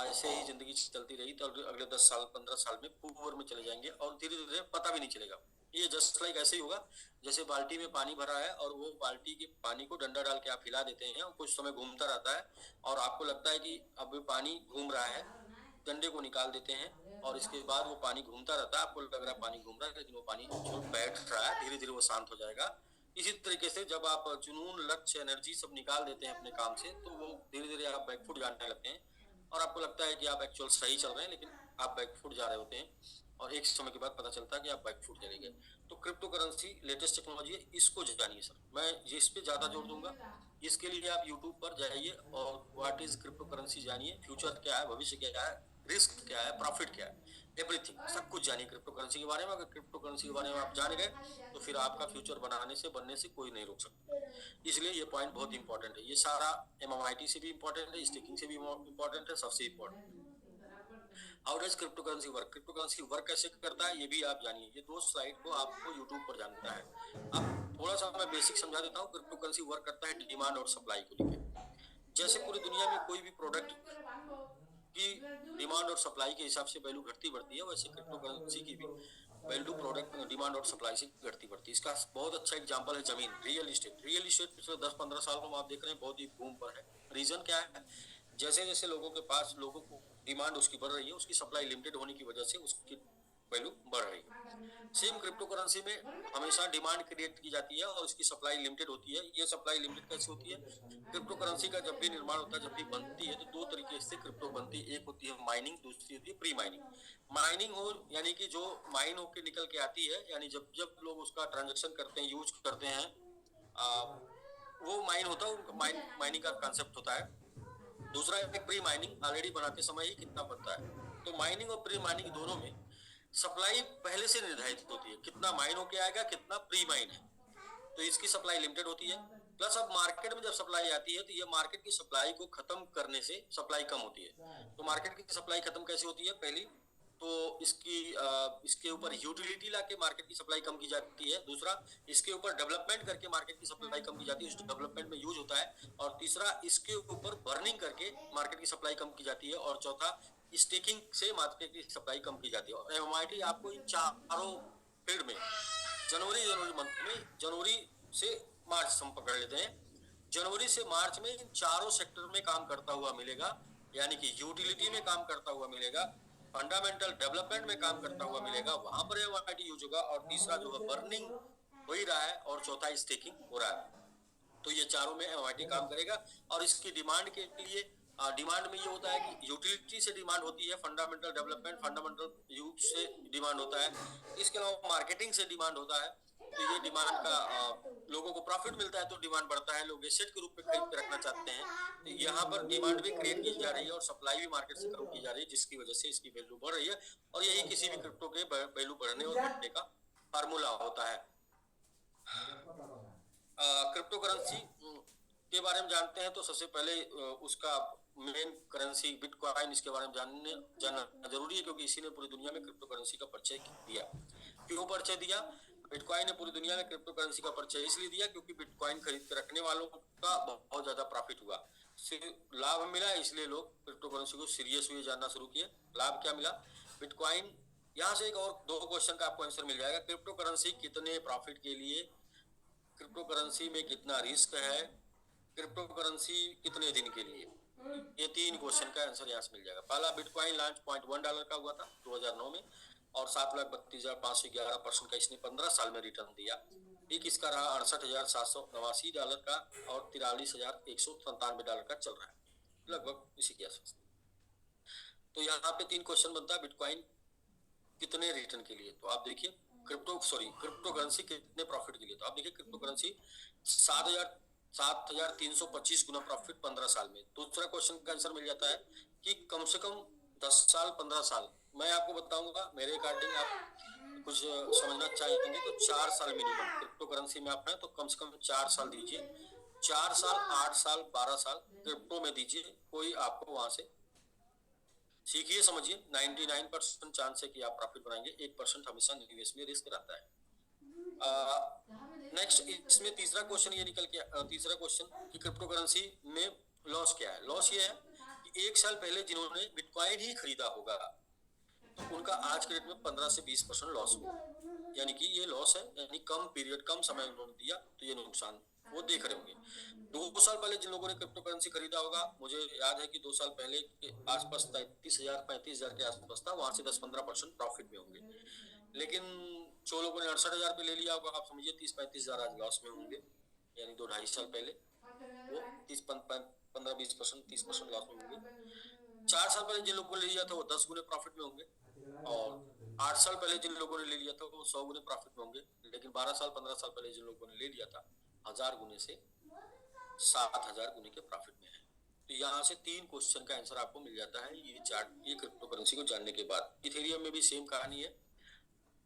ऐसे ही जिंदगी चलती रही तो अगले 10 साल 15 साल में पुअर में चले जाएंगे, और धीरे धीरे पता भी नहीं चलेगा। ये जस्ट लाइक ऐसे ही होगा जैसे बाल्टी में पानी भरा है और वो बाल्टी के पानी को डंडा डाल के आप हिला देते हैं और कुछ समय घूमता रहता है, और आपको लगता है कि अब पानी घूम रहा है, डंडे को निकाल देते हैं और इसके बाद वो पानी घूमता रहता है, आपको लग रहा है पानी घूम रहा है, लेकिन वो पानी जो बैठ रहा है धीरे धीरे वो शांत हो जाएगा। इसी तरीके से जब आप जुनून, लक्ष्य, एनर्जी सब निकाल देते हैं अपने काम से, तो वो धीरे धीरे आप बैकफुट जाने लगते हैं, और आपको लगता है कि आप एक्चुअल सही चल रहे हैं, लेकिन आप बैकफुट जा रहे होते हैं, और एक समय के बाद पता चलता है कि आप बैकफुट चले गए। तो क्रिप्टो करेंसी लेटेस्ट टेक्नोलॉजी है, इसको जानिए सर, मैं इस पे ज्यादा जोर दूंगा। इसके लिए आप यूट्यूब पर जाइए और व्हाट इज क्रिप्टो करेंसी जानिए, फ्यूचर क्या है, भविष्य क्या है, रिस्क क्या है, प्रॉफिट क्या है, एवरीथिंग सब कुछ जानिए क्रिप्टो करेंसी के बारे में। अगर क्रिप्टो करेंसी के बारे में आप जान गए तो फिर आपका फ्यूचर बनाने से, बनने से कोई नहीं रोक सकता। इसलिए ये पॉइंट बहुत इंपॉर्टेंट है। ये सारा MMIT से भी इंपॉर्टेंट है, स्टेकिंग से भी इंपॉर्टेंट है, सबसे important. How does crypto currency work, crypto currency work कैसे करता है ये भी आप जानिए। ये दो स्लाइड को आपको यूट्यूब पर जानना है। अब थोड़ा सा मैं बेसिक समझा देता हूँ। क्रिप्टो करेंसी वर्क करता है डिमांड और सप्लाई को लेकर। जैसे पूरी दुनिया में कोई भी प्रोडक्ट की डिमांड और सप्लाई के हिसाब से वैल्यू घटती बढ़ती है, वैसे क्रिप्टो करेंसी की भी वैल्यू प्रोडक्ट डिमांड और सप्लाई से घटती बढ़ती है। इसका बहुत अच्छा एग्जांपल है जमीन, रियल इस्टेट। रियल इस्टेट पिछले 10-15 साल में आप देख रहे हैं बहुत ही बूम पर है। रीजन क्या है, जैसे जैसे लोगों के पास, लोगों को डिमांड उसकी बढ़ रही है, उसकी सप्लाई लिमिटेड होने की वजह से उसकी वैल्यू बढ़ रही है। सेम क्रिप्टो करेंसी में हमेशा डिमांड क्रिएट की जाती है और उसकी सप्लाई लिमिटेड होती है। ये सप्लाई लिमिटेड कैसे होती है, क्रिप्टो करेंसी का जब भी निर्माण होता है, जब भी बनती है, तो दो तरीके से क्रिप्टो बनती है। एक होती है माइनिंग, दूसरी होती है प्री माइनिंग। माइनिंग हो यानी कि जो माइन होकर निकल के आती है, यानी जब जब लोग उसका ट्रांजेक्शन करते हैं, यूज करते हैं, वो माइन होता है, माइनिंग का कंसेप्ट होता है। दूसरा है प्री माइनिंग, ऑलरेडी बनाते समय ही कितना बनता है। तो माइनिंग और प्री माइनिंग दोनों में सप्लाई पहले से निर्धारित होती है, कितना माइन होके आएगा, कितना प्री माइन है, तो इसकी सप्लाई लिमिटेड होती है। प्लस अब मार्केट में जब सप्लाई आती है तो ये मार्केट की सप्लाई को खत्म करने से सप्लाई कम होती है। तो मार्केट की सप्लाई खत्म कैसे होती है, पहली तो इसके ऊपर यूटिलिटी लाके मार्केट की सप्लाई कम की जाती है। दूसरा, इसके ऊपर डेवलपमेंट करके मार्केट की सप्लाई कम की जाती है, उस डेवलपमेंट में यूज होता है। और तीसरा, इसके ऊपर बर्निंग करके मार्केट की सप्लाई कम की जाती है। और चौथा, स्टेकिंग से मार्केट की सप्लाई कम की जाती है। और MMIT आपको इन चारों फील्ड में जनवरी मंथ में, जनवरी से मार्च हम पकड़ लेते हैं, जनवरी से मार्च में इन चारों सेक्टर में काम करता हुआ मिलेगा। यानी कि यूटिलिटी में काम करता हुआ मिलेगा, फंडामेंटल डेवलपमेंट में काम करता हुआ मिलेगा, वहां पर MMIT यूज होगा। और तीसरा जो है बर्निंग हो ही रहा है, और चौथा स्टेकिंग हो रहा है। तो ये चारों में MMIT काम करेगा। और इसकी डिमांड के लिए, डिमांड में ये होता है कि यूटिलिटी से डिमांड होती है, फंडामेंटल डेवलपमेंट, फंडामेंटल यूज से डिमांड होता है, इसके अलावा मार्केटिंग से डिमांड होता है। तो ये डिमांड का लोगों को प्रॉफिट मिलता है तो डिमांड बढ़ता है, लोग एसेट के रूप में खरीद के रखना चाहते हैं। तो यहाँ पर डिमांड भी क्रिएट की जा रही है और सप्लाई भी मार्केट से कम की जा रही है, जिसकी वजह से इसकी वैल्यू बढ़ रही है। और यही किसी भी क्रिप्टो के वैल्यू बढ़ने और घटने का फार्मूला होता है। क्रिप्टो करेंसी के बारे में जानते हैं तो सबसे पहले उसका मेन करेंसी बिटकॉइन, इसके बारे में जानना जरूरी है, क्योंकि इसी ने पूरी दुनिया में क्रिप्टो करेंसी का परिचय दिया। क्यों परिचय दिया, बिटकॉइन ने पूरी दुनिया में क्रिप्टो करेंसी का परिचय इसलिए दिया क्योंकि बिटकॉइन खरीद के रखने वालों का बहुत ज्यादा प्रॉफिट हुआ, लाभ मिला, इसलिए लोग क्रिप्टो करेंसी को सीरियस हुए, जानना शुरू किए। लाभ क्या मिला, बिटकॉइन, यहाँ से एक और दो क्वेश्चन का आपको आंसर मिल जाएगा। क्रिप्टो करेंसी कितने प्रॉफिट के लिए, क्रिप्टो करेंसी में कितना रिस्क है, क्रिप्टो करेंसी कितने दिन के लिए, ये तीन क्वेश्चन का आंसर यहाँ से मिल जाएगा। पहला, बिटकॉइन लॉन्च $0.1 का हुआ था 2009 में, और 7,32,511% का इसने 15 साल में रिटर्न दिया। एक इसका रहा $68,789 का, और $43,197 का चल रहा है, लगभग इसी के आसपास। तो यहाँ पे तीन क्वेश्चन बनता है, बिटकॉइन कितने रिटर्न के लिए, तो आप देखिए क्रिप्टो करेंसी कितने प्रॉफिट के लिए, तो आप देखिए क्रिप्टो करेंसी 7,325 गुना प्रॉफिट 15 साल में। दूसरा क्वेश्चन का आंसर मिल जाता है कि कम से कम 10 साल 15 साल। मैं आपको बताऊंगा मेरे अकॉर्डिंग, आप कुछ समझना चाहेंगे तो 4 साल मिनिमम क्रिप्टो करेंसी में आप हैं तो कम से कम 4 साल दीजिए। 4 साल, 8 साल, 12 साल क्रिप्टो में दीजिए, कोई आपको वहां से सीखिए समझिए। 99% चांस है कि आप प्रॉफिट बनाएंगे, 1% हमेशा निवेश में रिस्क रहता है। नेक्स्ट इसमें तीसरा क्वेश्चन ये निकल के तीसरा क्वेश्चन कि क्रिप्टो करेंसी में लॉस क्या है। लॉस ये है कि 1 साल पहले जिन्होंने बिटकॉइन ही खरीदा होगा तो उनका आज के डेट में 15 से 20% लॉस हुआ, यानी कि ये लॉस है, यानी कम पीरियड, कम समय उन्होंने दिया तो ये नुकसान वो देख रहे होंगे। 2 साल पहले जिन लोगों ने क्रिप्टो करेंसी खरीदा होगा, मुझे याद है कि 2 साल पहले के आसपास 33,000 35,000 के आसपास था, वहां से 10-15% प्रॉफिट में होंगे। लेकिन जो लोगों ने 68,000 पे ले लिया होगा, आप समझिए 30-35,000 आज लॉस में होंगे, यानी 2-2.5 साल पहले वो 15-20% 30% लॉस में होंगे। 4 साल पहले जिन लोगों ने ले लिया था वो 10 गुने प्रॉफिट में होंगे, और 8 साल पहले जिन लोगों ने ले लिया था वो 100 गुने प्रॉफिट में होंगे। लेकिन 12 साल 15 साल पहले जिन लोगों ने ले लिया था 1000 गुने से 7,000 गुने के प्रॉफिट में है। तो यहाँ से 3 क्वेश्चन का आंसर आपको मिल जाता है ये चार्ट, ये क्रिप्टो करेंसी को जानने के बाद। इथेरियम में भी सेम कहानी है।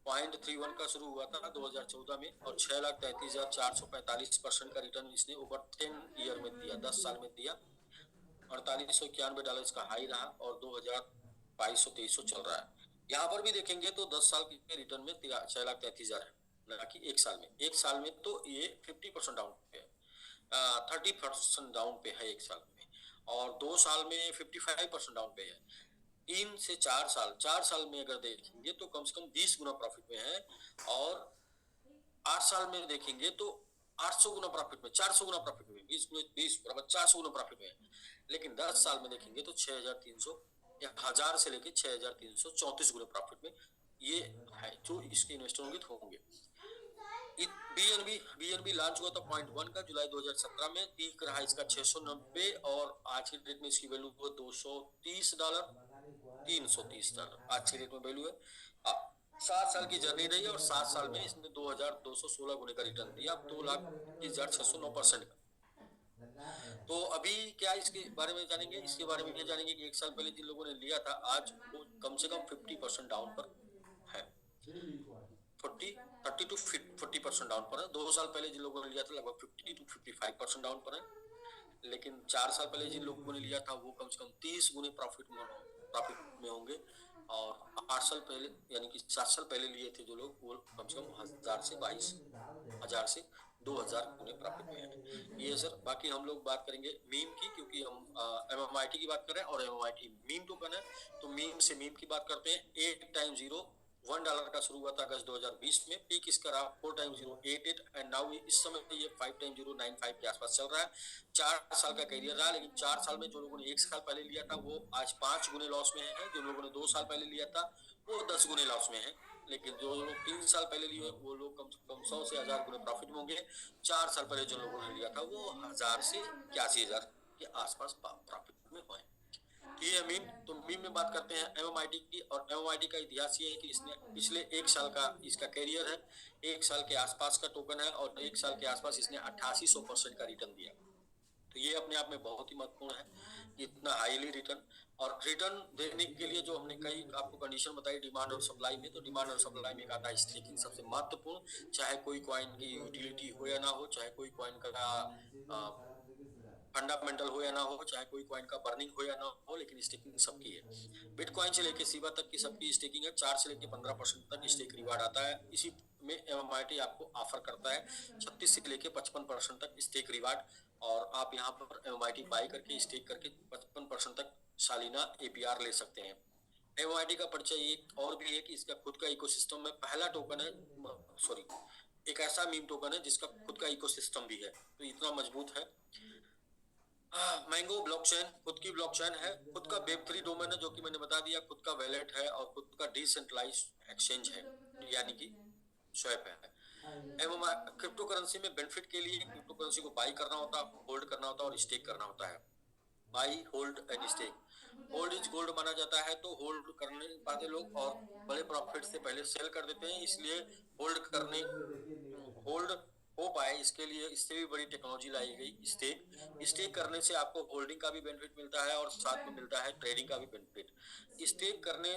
0.31 का शुरू हुआ था 2014 में और 6,33,445% का रिटर्न इसने ओवर 10 ईयर में दिया, 10 साल में दिया। $4891 का हाई रहा और 2,2200-2300 चल रहा है। यहाँ पर भी देखेंगे तो 10 साल के रिटर्न में 6,33,000 है, ना कि 1 साल में। 1 साल में तो ये 50% डाउन पे है, 30% डाउन पे है 1 साल में, और 2 साल में 55% डाउन पे है। 3 से 4 साल, 4 साल में अगर देखेंगे तो कम से कम 20 गुना प्रॉफिट में है, और 8 साल में देखेंगे तो 800 गुना प्रॉफिट में, 400 गुना प्रॉफिट में, 20 बराबर 400 गुना प्रॉफिट में। लेकिन 10 साल में देखेंगे तो 6,300 या 1000 से लेके 6,334 गुना प्रॉफिट में ये है जो इसके इन्वेस्टर होंगे। बीएनबी लॉन्च हुआ था 0.1 का जुलाई 2017 में, पीक रहा इसका 690 और आज की डेट में इसकी वैल्यू हुआ $230, $330 आज की डेट में वैल्यू है। 7 साल की जर्नी रही और 7 साल में इसने 2,216 गुने का रिटर्न दिया, 2,30,609% का। तो अभी क्या इसके बारे में जानेंगे, इसके बारे में ये जानेंगे कि 1 साल पहले जिन लोगों ने लिया था आज वो कम से कम 50% डाउन पर है, 30 to 40% डाउन पर है। 2 साल पहले जिन लोगों ने लिया था लगभग 50 to 55% डाउन पर है। लेकिन 4 साल पहले जिन लोगों ने लिया था वो कम से कम 30 गुने प्रॉफिट में होंगे, और 8 साल पहले यानी कि 7 साल पहले लिए थे जो लोग वो कम से कम 1,000 से 22,000 से 2,000 गुने प्रॉफिट में है। ये सर, बाकी हम लोग बात करेंगे मीम की, क्योंकि हम MMIT की बात कर रहे हैं और MMIT मीम टोकन है, तो मीम से मीम की बात करते हैं। 8 टाइम 0 $1 का शुरू हुआ था अगस्त 2020 में, पीक इसका रहा 4 टाइम 088 एंड नाउ इस समय ये 5 टाइम 095 के आसपास चल रहा है। 4 साल का कैरियर रहा, लेकिन 4 साल में जो लोगों ने 1 साल पहले लिया था वो आज 5 गुने लॉस में है, जो लोगों ने 2 साल पहले लिया था वो 10 गुने लॉस में है। लेकिन जो लोग 3 साल पहले लिए वो लोग कम से कम 100 से 1000 गुने प्रॉफिट में होंगे। 4 साल पहले जो लोगों ने लिया था वो 1000 से 81,000 के आसपास प्रॉफिट में हुए। ये मीम, तो मीम में बात करते हैं MMIT की, और MMIT का इतिहास ये है कि इसने पिछले 1 साल का इसका कैरियर है, 1 साल के आसपास का टोकन है, और 1 साल के आसपास इसने 8800% का रिटर्न दिया। तो ये अपने आप में बहुत ही महत्वपूर्ण है, इतना हाईली रिटर्न। और रिटर्न देने के लिए जो हमने कई आपको कंडीशन बताई डिमांड और सप्लाई में, तो डिमांड और सप्लाई में आता है स्टेकिंग सबसे महत्वपूर्ण, चाहे कोई कॉइन की यूटिलिटी हो या ना हो, चाहे कोई कॉइन का फंडामेंटल हो या ना हो, चाहे कोई कॉइन का बर्निंग हो या ना हो, लेकिन स्टेकिंग सबकी है। बिटकॉइन से लेके सीबा तक की सबकी स्टेकिंग है। 4 से लेके 15% तक स्टेक रिवार्ड आता है। इसी में MMIT आपको ऑफर करता है 36 से लेके 55% तक स्टेक रिवार्ड, और आप यहाँ पर MMIT बाई करके स्टेक करके 55% तक सालिना APR ले सकते हैं। MMIT का परिचय एक और भी है कि इसका खुद का इकोसिस्टम में पहला टोकन है, सॉरी एक ऐसा मीम टोकन है जिसका खुद का इकोसिस्टम भी है, तो इतना मजबूत है। मैंगो ब्लॉकचेन खुद की ब्लॉकचेन है, खुद का वेब3 डोमेन है जो कि मैंने बता दिया, खुद का वैलेट है और खुद का डिसेंट्रलाइज्ड एक्सचेंज है, यानी कि स्वैप है। क्रिप्टो करेंसी में बेनिफिट के लिए क्रिप्टो करेंसी को बाई करना होता है, होल्ड करना होता है और स्टेक करना होता है। Buy, hold and stake. Hold is gold माना जाता है, तो होल्ड करने पाते लोग और बड़े प्रॉफिट से पहले सेल कर देते हैं, इसलिए होल्ड हो पाए, इसके लिए इससे भी बड़ी टेक्नोलॉजी लाई गई स्टेक करने से आपको होल्डिंग का भी बेनिफिट मिलता है और साथ में मिलता है ट्रेडिंग का भी बेनिफिट। स्टेक करने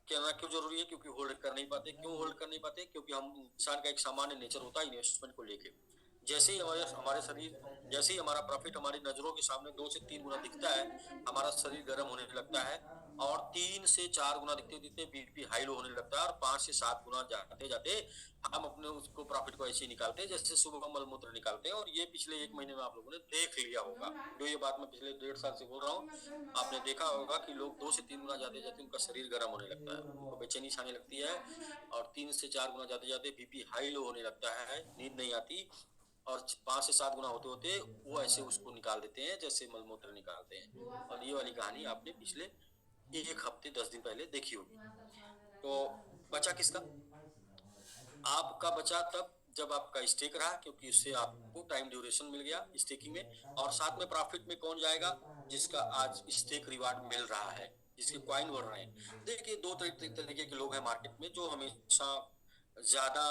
कहना क्यों जरूरी है, क्योंकि होल्ड कर नहीं पाते। क्यों होल्ड कर नहीं पाते? क्योंकि हम इंसान का एक सामान्य नेचर होता है इन्वेस्टमेंट को लेके, जैसे ही हमारे शरीर, जैसे ही हमारा प्रॉफिट हमारी नजरों के सामने 2 से 3 गुना दिखता है, हमारा शरीर गर्म होने लगता है और 3 से 4 गुना दिखते दिखते बीपी हाई लो होने लगता है और 5 से 7 गुना जाते जाते हम अपने उसको प्रॉफिट को ऐसे ही निकालते हैं जैसे सुबह मलमूत्र निकालते हैं। और ये पिछले 1 महीने में आप लोगों ने देख लिया होगा, जो ये बात मैं पिछले 1.5 साल से बोल रहा हूँ, आपने देखा होगा कि लोग 2 से 3 गुना जाते जाते उनका शरीर गर्म होने लगता है, उनको बेचैनी छाने लगती है और 3 से 4 गुना जाते जाते बीपी हाई लो होने लगता है, नींद नहीं आती और 5 से 7 गुना होते होते वो ऐसे उसको निकाल देते हैं जैसे मलमूत्र निकालते हैं। और ये वाली कहानी आपने पिछले 1 हफ्ते 10 दिन पहले देखी होगी। तो बचा किसका? आपका बचा तब जब आपका स्टेक रहा, क्योंकि उससे आपको टाइम ड्यूरेशन मिल गया स्टेकिंग में। और साथ में प्रॉफिट में कौन जाएगा? जिसका आज स्टेक रिवार्ड मिल रहा है, जिसके कॉइन बढ़ रहे हैं। देखिए, 2 तरीके के लोग हैं मार्केट में, जो हमेशा ज्यादा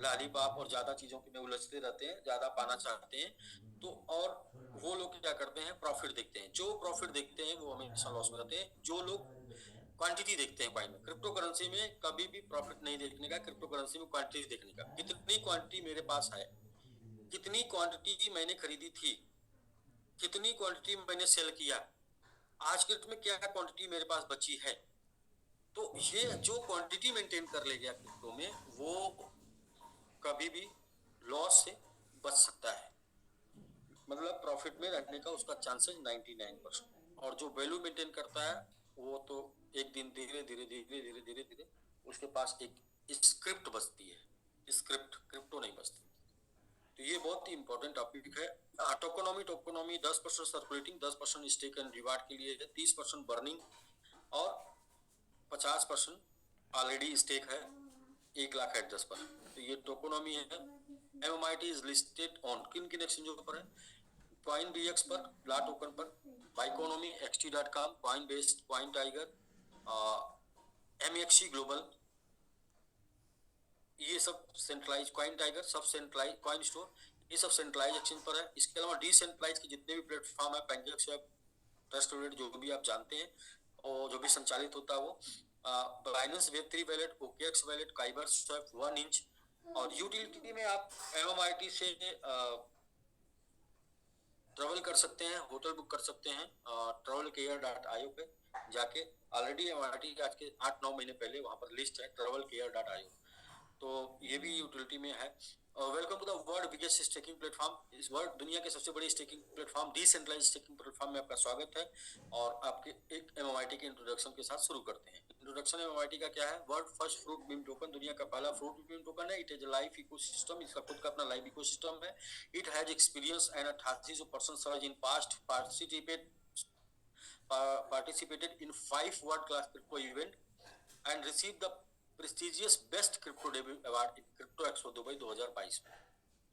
लालीपाप और ज्यादा चीजों में उलझते रहते हैं, ज्यादा पाना चाहते हैं। तो और वो लोग क्या करते हैं? प्रॉफिट देखते हैं। जो प्रॉफिट देखते हैं वो हमेशा लॉस में रहते हैं। जो लोग क्वांटिटी देखते हैं कॉइन में, क्रिप्टो करेंसी में कभी भी प्रॉफिट नहीं देखने का, क्रिप्टो करेंसी में क्वांटिटी देखने का। कितनी क्वांटिटी मेरे पास है, कितनी क्वांटिटी मैंने खरीदी थी, कितनी क्वांटिटी मैंने सेल किया, आज के डेट में क्या क्वांटिटी मेरे पास बची है। तो ये जो क्वांटिटी मेंटेन कर ले गया क्रिप्टो में, वो कभी भी लॉस से बच सकता है। मतलब प्रॉफिट में रहने का उसका चांसेस 99%। और जो वैल्यू मेंटेन करता है वो तो एक दिन धीरे धीरे धीरे धीरे धीरे धीरे उसके पास एक स्क्रिप्ट बचती है, स्क्रिप्ट, क्रिप्टो नहीं बचती। तो ये बहुत ही इंपॉर्टेंट टॉपिक है। टोकोनॉमी 10% सर्कुलेटिंग, 10% स्टेक एंड रिवार्ड के लिए है, 30% बर्निंग और 50% ऑलरेडी स्टेक है 1 लाख एट 10%। तो ये टोकोनॉमी है। MMIT इज लिस्टेड ऑन किन किन एक्सचेंजों पर है? कॉइन बीएक्स पर, ला टोकन पर, बाइकोनॉमी, xt.com, coin based, coin tiger, MEXC global, ये सब सेंट्रलाइज, कॉइन टाइगर सब सेंट्रलाइज, कॉइन स्टोर ये सब सेंट्रलाइज एक्सचेंज पर है। इसके अलावा डिसेंट्रलाइज के जितने भी प्लेटफॉर्म है, पेंजेक्स वेब, ट्रस्टेड, जो भी आप जानते हैं और जो भी संचालित होता है वो, Binance Web3 wallet, OKX wallet, काइबर swap, 1inch। और यूटिलिटी में आप MMIT से ट्रेवल कर सकते हैं, होटल बुक कर सकते हैं travelkr.io पे जाके। ऑलरेडी MMIT के आज के 8-9 महीने पहले वहां पर लिस्ट है travelkr.io, तो ये भी यूटिलिटी में है। Welcome to the world biggest staking platform. इस वर्ल्ड दुनिया के सबसे बड़ी staking platform, decentralise staking platform में आपका स्वागत है। और आपके एक MMIT के इंट्रोडक्शन के साथ शुरू करते हैं। इंट्रोडक्शन MMIT का क्या है? World first fruit beam token, दुनिया का पहला फ्रूट बीम टोकन है। इट इज लाइफ इकोसिस्टम, इसका खुद का अपना लाइव इकोसिस्टम है। It has experience and 88% surge in past, participated in 5 world-class crypto event and received the prestigious Best Crypto Debut Award in Crypto Expo Dubai 2022 में।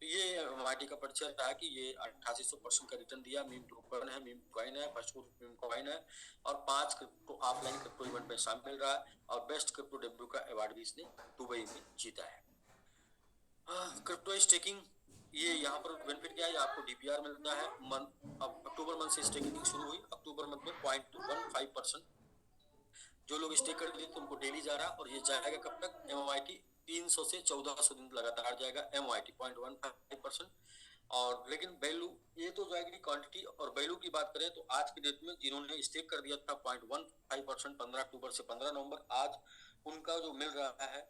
तो ये MMIT का परिचय रहा कि ये 8800% का रिटर्न दिया। मीम टोकन है, मीम कॉइन है, फर्स्ट मीम कॉइन है और 5 क्रिप्टो ऑफलाइन क्रिप्टो इवेंट में शामिल रहा और बेस्ट क्रिप्टो डेब्यू का अवार्ड भी इसने दुबई में जीता है। क्रिप्टो स्टेकिंग, ये यहाँ पर बेनिफिट क्या है? आपको DPR मिलता है। अब अक्टूबर मंथ से स्टेकिंग शुरू हुई। अक्टूबर मंथ में 0.15% जो लोग स्टेक कर दिए थे उनको डेली जा रहा। और ये जाएगा कब तक? MMIT 300 से 1400 दिन लगातार जाएगा MMIT 0.15%। और लेकिन वैल्यू, ये तो जाएगी क्वांटिटी। और वैल्यू की बात करें तो आज की डेट में जिन्होंने स्टेक कर दिया था 0.15% 15 अक्टूबर से 15 नवंबर, आज उनका जो मिल रहा है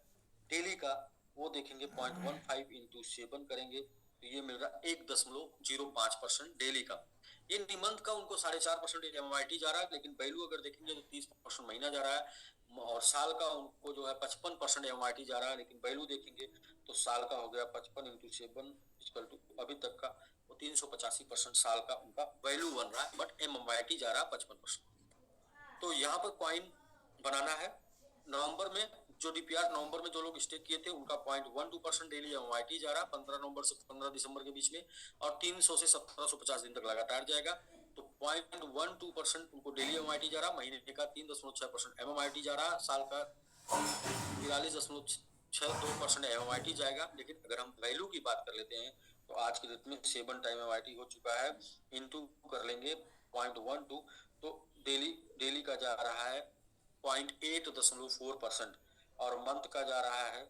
डेली का, वो देखेंगे 0.15 इंटू 7 करेंगे तो ये मिल रहा 1.05% डेली का। ये मंथ का उनको 4.5% MMIT जा रहा है, लेकिन वैल्यू अगर देखेंगे तो 30% महीना जा रहा है। और साल का उनको जो है 55% MMIT जा रहा है, लेकिन वैल्यू देखेंगे तो साल का हो गया 55 इंटू 7 इक्वल टू अभी तक का वो 385% साल का उनका वैल्यू बन रहा है। बट MMIT जा रहा है 55%। तो यहाँ पर कॉइन बनाना है। नवंबर में जो DPR नवंबर में जो लोग स्टेक किए थे उनका 0.12% डेली MMIT जा रहा 15 नवंबर से 15 दिसंबर के बीच में। और 300 से 1750 दिन तक लगातार जाएगा। तो 0.12% उनको डेली MMIT जा रहा, महीने का 3.6% MMIT जा रहा, साल का 43.6 2% MMIT जाएगा। लेकिन अगर हम वैल्यू की बात कर लेते हैं तो आज की डेट में 7 टाइम MMIT हो चुका है, इनटू कर लेंगे 0.12, तो डेली का जा रहा है 0.8.4% और मंथ का जा रहा है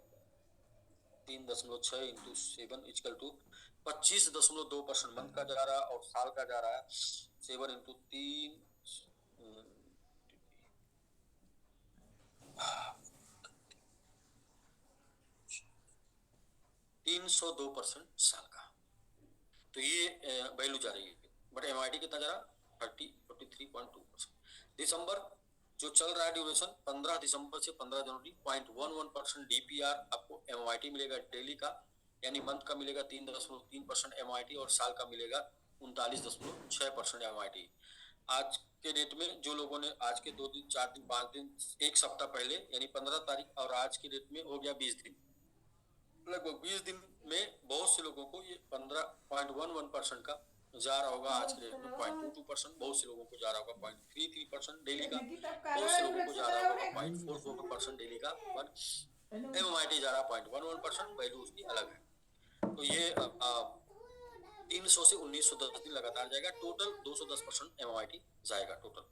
3.6 इंटू 7 इक्वल टू 25.2% मंथ का जा रहा है, और साल का जा रहा है 7 इंटू 3 302% साल का। तो ये वैल्यू जा रही है, बट MIT कितना जा रहा 43.2%। दिसंबर जो चल रहा है ड्यूरेशन 15 दिसंबर से 15 जनवरी 0.11% DPR आपको MIT मिलेगा डेली का, यानी मंथ का मिलेगा 3.3% MIT और साल का मिलेगा 39.6% MIT। आज के डेट में जो लोगों ने आज के 2 दिन 4 दिन 5 दिन एक सप्ताह पहले यानी 15 तारीख और आज की डेट में हो गया 20 दिन, लगभग 20 दिन में बहुत से लोगों को ये 15.11% का जा रहा होगा। आज के डेट में 0.22%, बहुत से लोगों को जा रहा होगा 0.33% डेली का, बहुत से लोगों को जा रहा होगा 0.44% डेली का, पर MMIT जा रहा है 0.11%, वैल्यू उसकी अलग है। तो ये 300 से 1910 दिन लगातार जाएगा, टोटल 210% MMIT जाएगा टोटल।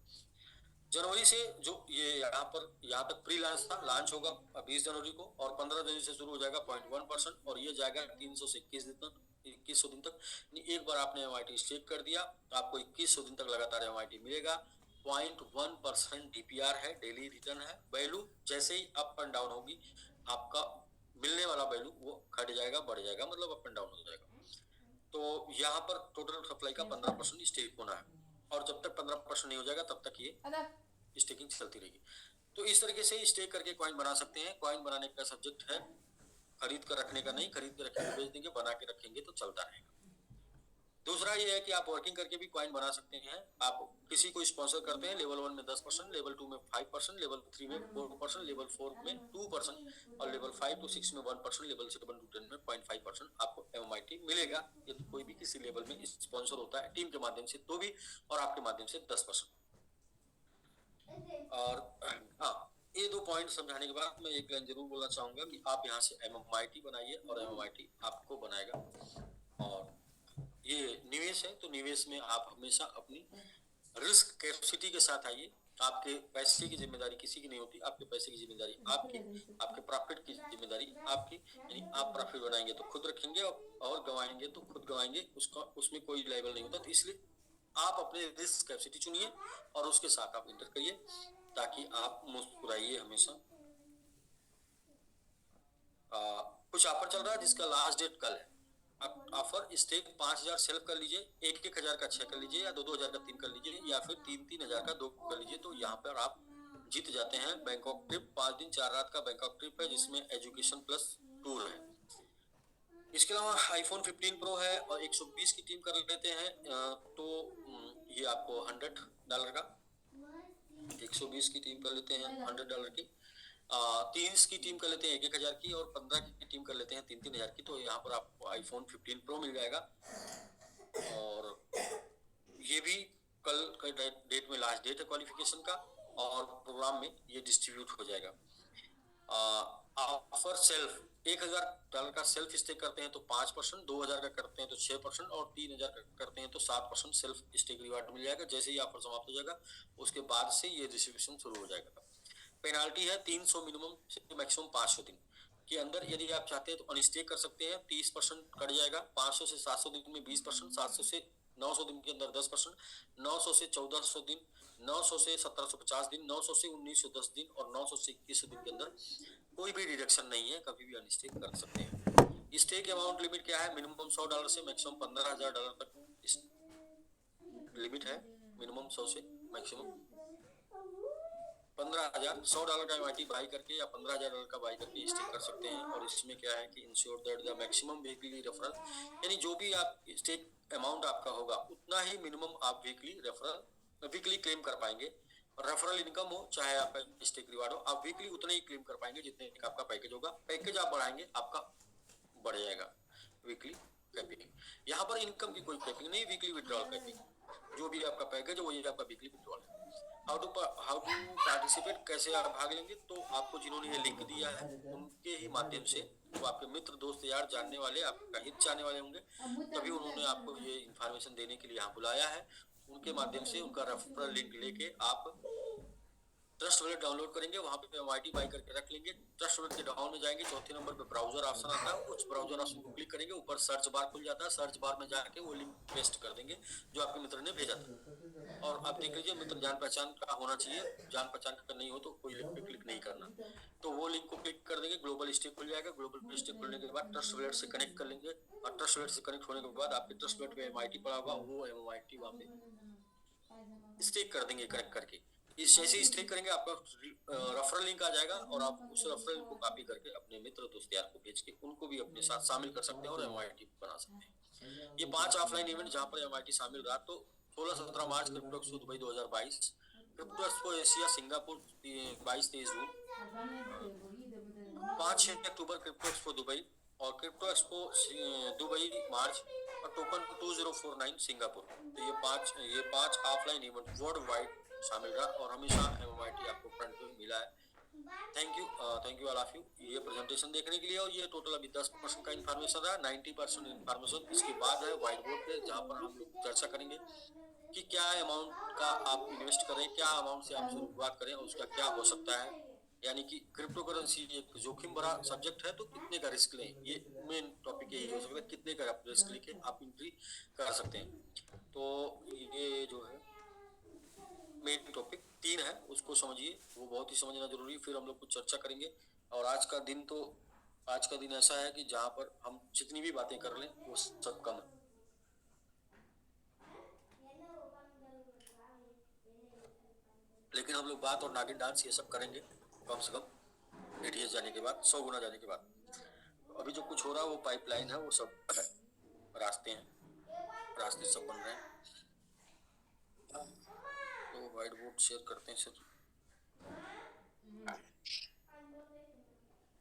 जनवरी से जो ये यहाँ तक प्री लॉन्च था, लॉन्च होगा 20 जनवरी को और 15 जनवरी से शुरू हो जाएगा 0.1% और ये जाएगा 300 से 2100 दिन तक। एक बार आपने MIT स्टेक कर दिया आपको 2100 दिन तक लगातार MIT मिलेगा। 0.1% DPR है, डेली रिटर्न है। वैल्यू जैसे ही अप एंड डाउन होगी आपका मिलने वाला वैल्यू वो घट जाएगा बढ़ जाएगा, मतलब अप एंड डाउन हो जाएगा। तो यहाँ पर टोटल सप्लाई का 15% स्टेक होना है और जब तक 15% नहीं हो जाएगा तब तक ये स्टेकिंग चलती रहेगी। तो इस तरीके से स्टेक करके कॉइन बना सकते हैं। कॉइन बनाने का सब्जेक्ट है खरीद कर रखने का नहीं, खरीद कर रखेंगे बेच देंगे, बना के रखेंगे तो चलता रहेगा। दूसरा ये है कि आप वर्किंग करके भी कॉइन बना सकते हैं। आप किसी को स्पॉन्सर करते हैं, लेवल 1 में 10%, लेवल 2 में 5%, लेवल 3 में 4%, लेवल 4 में 2% और लेवल 5 to 6 में 1%, लेवल 7 to 10 में 0.5% आपको MMIT मिलेगा। यदि कोई भी किसी लेवल में स्पॉन्सर होता है टीम के माध्यम से तो भी, और आपके माध्यम से 10%। और हाँ, ये 2 पॉइंट समझाने के बाद मैं एक लाइन जरूर बोलना चाहूंगा कि आप यहाँ से MMIT बनाइए और MMIT आपको बनाएगा। और ये निवेश है तो निवेश में आप हमेशा अपनी रिस्क कैपेसिटी के साथ आइए। आपके पैसे की जिम्मेदारी किसी की नहीं होती, आपके पैसे की जिम्मेदारी आपकी, आपके प्रॉफिट की जिम्मेदारी आपकी। यानी आप प्रॉफिट बनाएंगे तो खुद रखेंगे और गवाएंगे तो खुद गवाएंगे, उसमें कोई लायबल नहीं होता। तो इसलिए आप अपने रिस्क कैपेसिटी चुनिए और उसके साथ आप इंटर करिए ताकि आप मुस्कुराइए हमेशा। कुछ ऑफर चल रहा है जिसका लास्ट डेट कल है। ऑफर स्टेक 5000 सेल्फ कर लीजिए, 1000 का 6 कर लीजिए, या 2000 का 3 कर लीजिए, या फिर 3000 का 2 कर लीजिए। तो यहाँ पर आप जीत जाते हैं बैंकॉक ट्रिप, 5 दिन 4 रात का बैंकॉक ट्रिप है जिसमें एजुकेशन प्लस टूर है। इसके अलावा iPhone 15 Pro है और 120 की टीम कर लेते हैं तो ये आपको $100 का, 120 की टीम कर लेते हैं $100 की, 30 की टीम कर लेते हैं 1000 की, और 15 की टीम कर लेते हैं 3000 की। तो यहाँ पर आपको iPhone 15 Pro मिल जाएगा। और ये भी कल के डेट में लास्ट डेट है क्वालिफिकेशन का और प्रोग्राम में ये डिस्ट्रीब्यूट हो जाएगा। ऑफर सेल्फ $1000 का सेल्फ स्टेक करते हैं तो 5%, 2000 का करते हैं तो 6% और 3000 का करते हैं तो 7% सेल्फ स्टेक रिवार्ड मिल जाएगा। जैसे ही ऑफर समाप्त हो जाएगा उसके बाद से ये डिस्ट्रीब्यूशन शुरू हो जाएगा। पेनाल्टी है 300 मिनिमम से मैक्सिमम 500 दिन के अंदर। यदि आप चाहते हैं तो अनस्टेक कर सकते हैं, 30% कट जाएगा। 500 से 700 दिन में 20%, 700 से 900 दिन के अंदर 10%, 900 से 1400 दिन, 900 से 1750 दिन, 900 से 1910 दिन और 900 से 2100 दिन के अंदर कोई भी डिडक्शन नहीं है, कभी भी अनस्टेक कर सकते हैं। स्टेक अमाउंट लिमिट क्या है? मिनिमम $100 से मैक्सिमम $15,000 तक लिमिट है। मिनिमम 100 से मैक्सिमम 15,000, $100 का MIT बाई करके या $15,000 का बाई करके स्टेक कर सकते हैं। और इसमें क्या है कि ensure that the maximum weekly referral, यानी जो भी आप स्टेक अमाउंट आपका होगा उतना ही मिनिमम आप वीकली क्लेम कर पाएंगे। रेफरल इनकम हो चाहे आपका स्टेक रिवार्ड हो, आप वीकली उतने ही क्लेम कर पाएंगे जितने का आपका पैकेज होगा। पैकेज आप बढ़ाएंगे आपका बढ़ जाएगा वीकली कैपिंग। यहाँ पर इनकम की कोई कैपिंग नहीं, वीकली विड्रॉल कैपिंग। जो भी आपका पैकेज है वही आपका वीकली विड्रॉल है। हाउ टू पार्टिसिपेट, कैसे आप भाग लेंगे? तो आपको जिन्होंने ये लिंक दिया है उनके ही माध्यम से, तो आपके मित्र दोस्त यार जानने वाले, आपका हित चाहने वाले होंगे, तभी उन्होंने आपको ये इन्फॉर्मेशन देने के लिए यहाँ बुलाया है। उनके माध्यम से उनका रेफरल लिंक लेके आप ट्रस्ट वॉलेट डाउनलोड करेंगे, वहां पे MIT बाई करके रख लेंगे। ट्रस्ट वॉलेट के डाउन में जाएंगे, चौथे नंबर पे ब्राउजर ऑप्शन आता है, उस ब्राउजर ऑप्शन को क्लिक करेंगे, ऊपर सर्च बार खुल जाता है, सर्च बार में जाके वो लिंक पेस्ट कर देंगे जो आपके मित्र ने भेजा था। और आप देख लीजिए मित्र जान पहचान का होना चाहिए, जान पहचान का नहीं हो तो कोई लिंक पे क्लिक नहीं करना। तो वो लिंक को क्लिक कर देंगे, ग्लोबल स्टेक खुल जाएगा। ग्लोबल स्टेक खुलने के बाद ट्रस्ट वॉलेट से कनेक्ट कर लेंगे, और ट्रस्ट वॉलेट से कनेक्ट होने के बाद आपके ट्रस्ट वॉलेट पे MIT पड़ा होगा, वो MIT वहाँ पे स्टेक कर देंगे कनेक्ट करके। इस जैसे ही स्टेक करेंगे आपका रेफरल लिंक आ जाएगा, और आप उस रेफरल को कॉपी करके अपने मित्र दोस्त यार को भेज के उनको भी अपने साथ शामिल कर सकते हैं और MIT बना सकते हैं। ये 5 ऑफलाइन इवेंट जहाँ पर MIT शामिल रहा, तो 16-17 मार्च crypto expo Dubai 2022, crypto expo Asia Singapore 22-23 जून, 5-6 अक्टूबर क्रिप्टो एक्सपो दुबई, और क्रिप्टो एक्सपो दुबई मार्च, और टोकन 2049 सिंगापुर। तो ये पांच ऑफलाइन इवेंट वर्ल्ड वाइड शामिल रहा, और हमेशा MIT आपको फ्रंट पे मिला है। Thank you all of you ये प्रेजेंटेशन देखने के लिए। और ये टोटल अभी 10% का इन्फॉर्मेशन रहा, 90% इन्फॉर्मेशन इसके बाद है व्हाइट बोर्ड पे, जहाँ पर हम लोग चर्चा करेंगे कि क्या अमाउंट का आप इन्वेस्ट करें, क्या अमाउंट से आप शुरुआत करें, और उसका क्या हो सकता है। यानी कि क्रिप्टो करेंसी एक जोखिम भरा सब्जेक्ट है, तो कितने का रिस्क लें, ये मेन टॉपिक यही हो सकता है, कितने का आप रिस्क लेके आप एंट्री कर सकते हैं। तो ये जो है मेन टॉपिक 3 है, उसको समझिए, वो बहुत ही समझना जरूरी है। फिर हम लोग कुछ चर्चा करेंगे। और आज का दिन ऐसा है कि जहाँ पर हम जितनी भी बातें कर लें वो सब कम है, लेकिन हम लोग बात और नागिन डांस ये सब करेंगे कम से कम ATS जाने के बाद, 100 गुना जाने के बाद। अभी जो कुछ हो रहा है वो पाइपलाइन है, वो सब रास्ते सब बन रहे हैं। तो व्हाइट बोर्ड शेयर करते हैं सर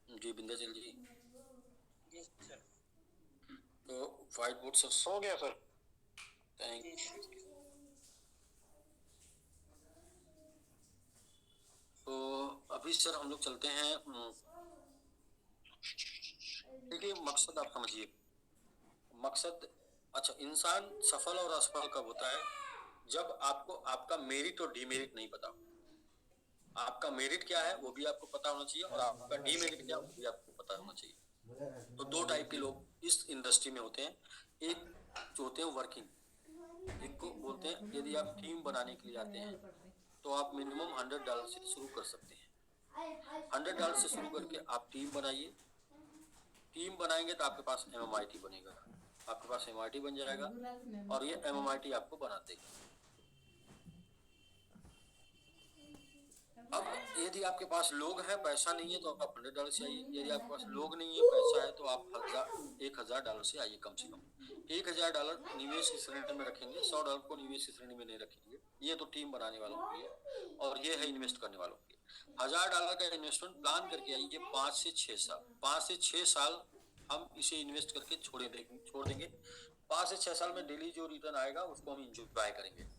जी, विंध्याचल जी। तो व्हाइट बोर्ड सर हो गया सर। Thank you. तो अभी सर हम लोग चलते हैं, देखिए मकसद आप समझिए, मकसद अच्छा, इंसान सफल और असफल कब होता है? जब आपको आपका मेरिट और डीमेरिट नहीं पता। आपका मेरिट क्या है वो भी आपको पता होना चाहिए, और आपका डीमेरिट क्या है वो भी आपको पता होना चाहिए। तो 2 टाइप के लोग इस इंडस्ट्री में होते हैं। एक जो होते हैं वर्किंग, एक को बोलते हैं, यदि आप टीम बनाने के लिए आते हैं तो आप मिनिमम $100 से शुरू कर सकते हैं। $100 से शुरू करके आप टीम बनाइए। टीम बनाएंगे तो आपके पास MIT बनेगा, आपके पास MIT बन जाएगा, और ये MIT आपको बना देगा। अब यदि आपके पास लोग हैं, पैसा नहीं है, तो आप $100 से आइए। यदि आपके पास लोग नहीं है, पैसा है, तो आप $1000 से आइए। कम से कम $1000 निवेश की श्रेणी में रखेंगे, $100 को निवेश की श्रेणी में नहीं रखेंगे। ये तो टीम बनाने वालों के लिए, और ये है इन्वेस्ट करने वालों के लिए। $1000 का इन्वेस्टमेंट प्लान करके आइए, 5 से 6 साल, 5 से 6 साल हम इसे इन्वेस्ट करके छोड़ देंगे। 5 से 6 साल में डेली जो रिटर्न आएगा उसको हम इंजॉय करेंगे।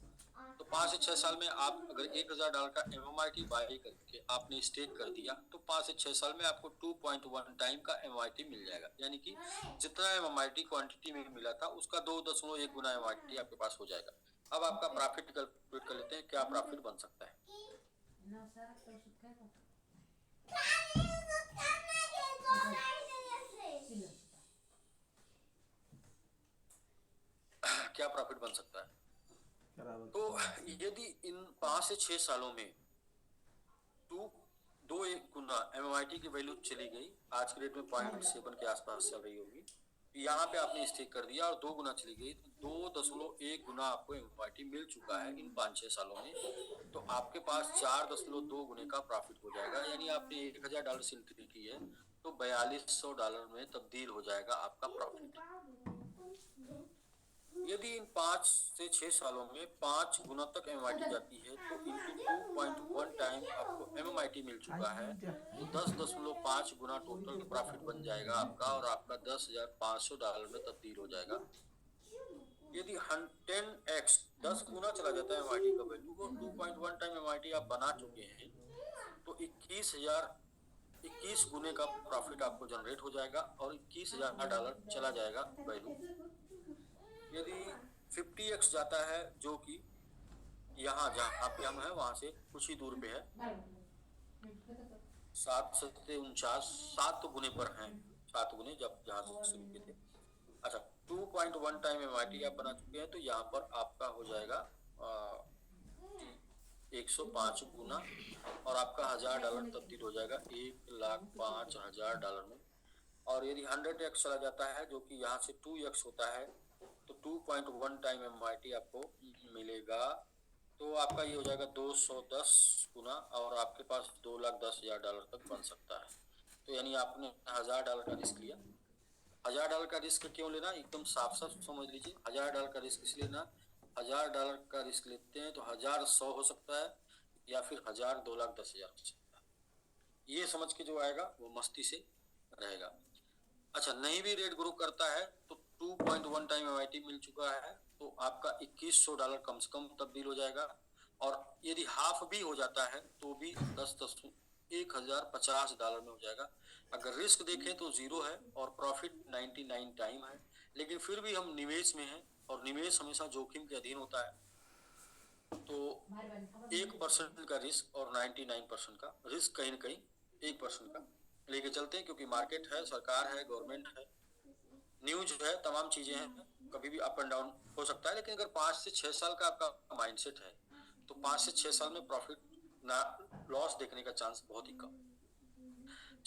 तो 5 से 6 साल में आप अगर $1000 का MIT बाई करके आपने स्टेक कर दिया, तो 5 से 6 साल में आपको 2.1 टाइम का MIT मिल जाएगा। यानी कि जितना MIT क्वांटिटी में मिला था उसका 2.1 गुना MIT आपके पास हो जाएगा। अब आपका प्रॉफिट कैलकुलेट कर लेते हैं, क्या प्रॉफिट बन सकता है। क्या प्रॉफिट बन सकता है? तो यदि इन 5 से 6 सालों में 2.1 गुना MIT की वैल्यू चली गई, आज के रेट में 0.7 के आसपास चल रही होगी, यहाँ पे आपने स्टेक कर दिया और 2 गुना चली गई, तो 2.1 गुना आपको MIT मिल चुका है इन 5-6 सालों में। तो आपके पास 4.2 गुने का प्रॉफिट हो जाएगा। यानी आपने $1000 से एंट्री की है, तो $4200 में तब्दील हो जाएगा आपका प्रॉफिट। यदि इन 5 से 6 सालों में 5 गुना तक MIT जाती है, तो इनटू 2.1 टाइम आपको MIT मिल चुका है, तो 10.5 गुना टोटल प्रॉफिट बन जाएगा आपका, और आपका $10,500 में तब्दील हो जाएगा। यदि 10x 10 गुना चला जाता है एमआईटी का वैल्यू, वो 2.1 टाइम एमआईटी आप बना चुके हैं, तो 21 गुने का प्रॉफिट आपको जनरेट हो जाएगा और $21,000 चला जाएगा वैल्यू। यदि 50x जाता है, जो कि यहाँ जहाँ पे हम है वहां से कुछ ही दूर पे है, 7 गुने पर हैं, 7 गुने जब जहाँ से शुरू किए थे। अच्छा, 2.1 टाइम एमआईटी आप बना चुके हैं, तो यहाँ पर आपका हो जाएगा 105 गुना और आपका $1,000 तब्दील हो जाएगा $1,05,000 में। और यदि 100x चला जाता है, जो कि यहाँ से 2x होता है, तो 2.1 टाइम एमआईटी आपको मिलेगा, तो आपका ये हो जाएगा 210 गुना और आपके पास $2,10,000 तक बन सकता है। तो यानी आपने $1,000 का रिस्क लिया। $1,000 का रिस्क क्यों लेना, एकदम साफ साफ समझ लीजिए। $1,000 का रिस्क इसलिए लेना, $1,000 का रिस्क लेते हैं तो 1,000 100 हो सकता है या फिर 1,000 2,10,000 हो सकता है। ये समझ के जो आएगा वो मस्ती से रहेगा। अच्छा, नहीं भी रेट ग्रो करता है तो 2.1 टाइम एमआईटी मिल चुका है, तो आपका $2,100 कम से कम तब्दील हो जाएगा। और यदि हाफ भी हो जाता है तो भी 10-10 $1,050 में हो जाएगा। अगर रिस्क देखें तो 0 है और प्रॉफिट 99 टाइम है, लेकिन फिर भी हम निवेश में हैं और निवेश हमेशा जोखिम के अधीन होता है। तो 1% का रिस्क और 99% का रिस्क, कहीं ना कहीं 1% का लेके चलते हैं, क्योंकि मार्केट है, सरकार है, गवर्नमेंट है, न्यूज है, तमाम चीजें हैं, कभी भी अप एंड डाउन हो सकता है। लेकिन अगर 5 से 6 साल का आपका माइंडसेट है तो 5 से 6 साल में प्रॉफिट ना लॉस देखने का चांस बहुत ही कम।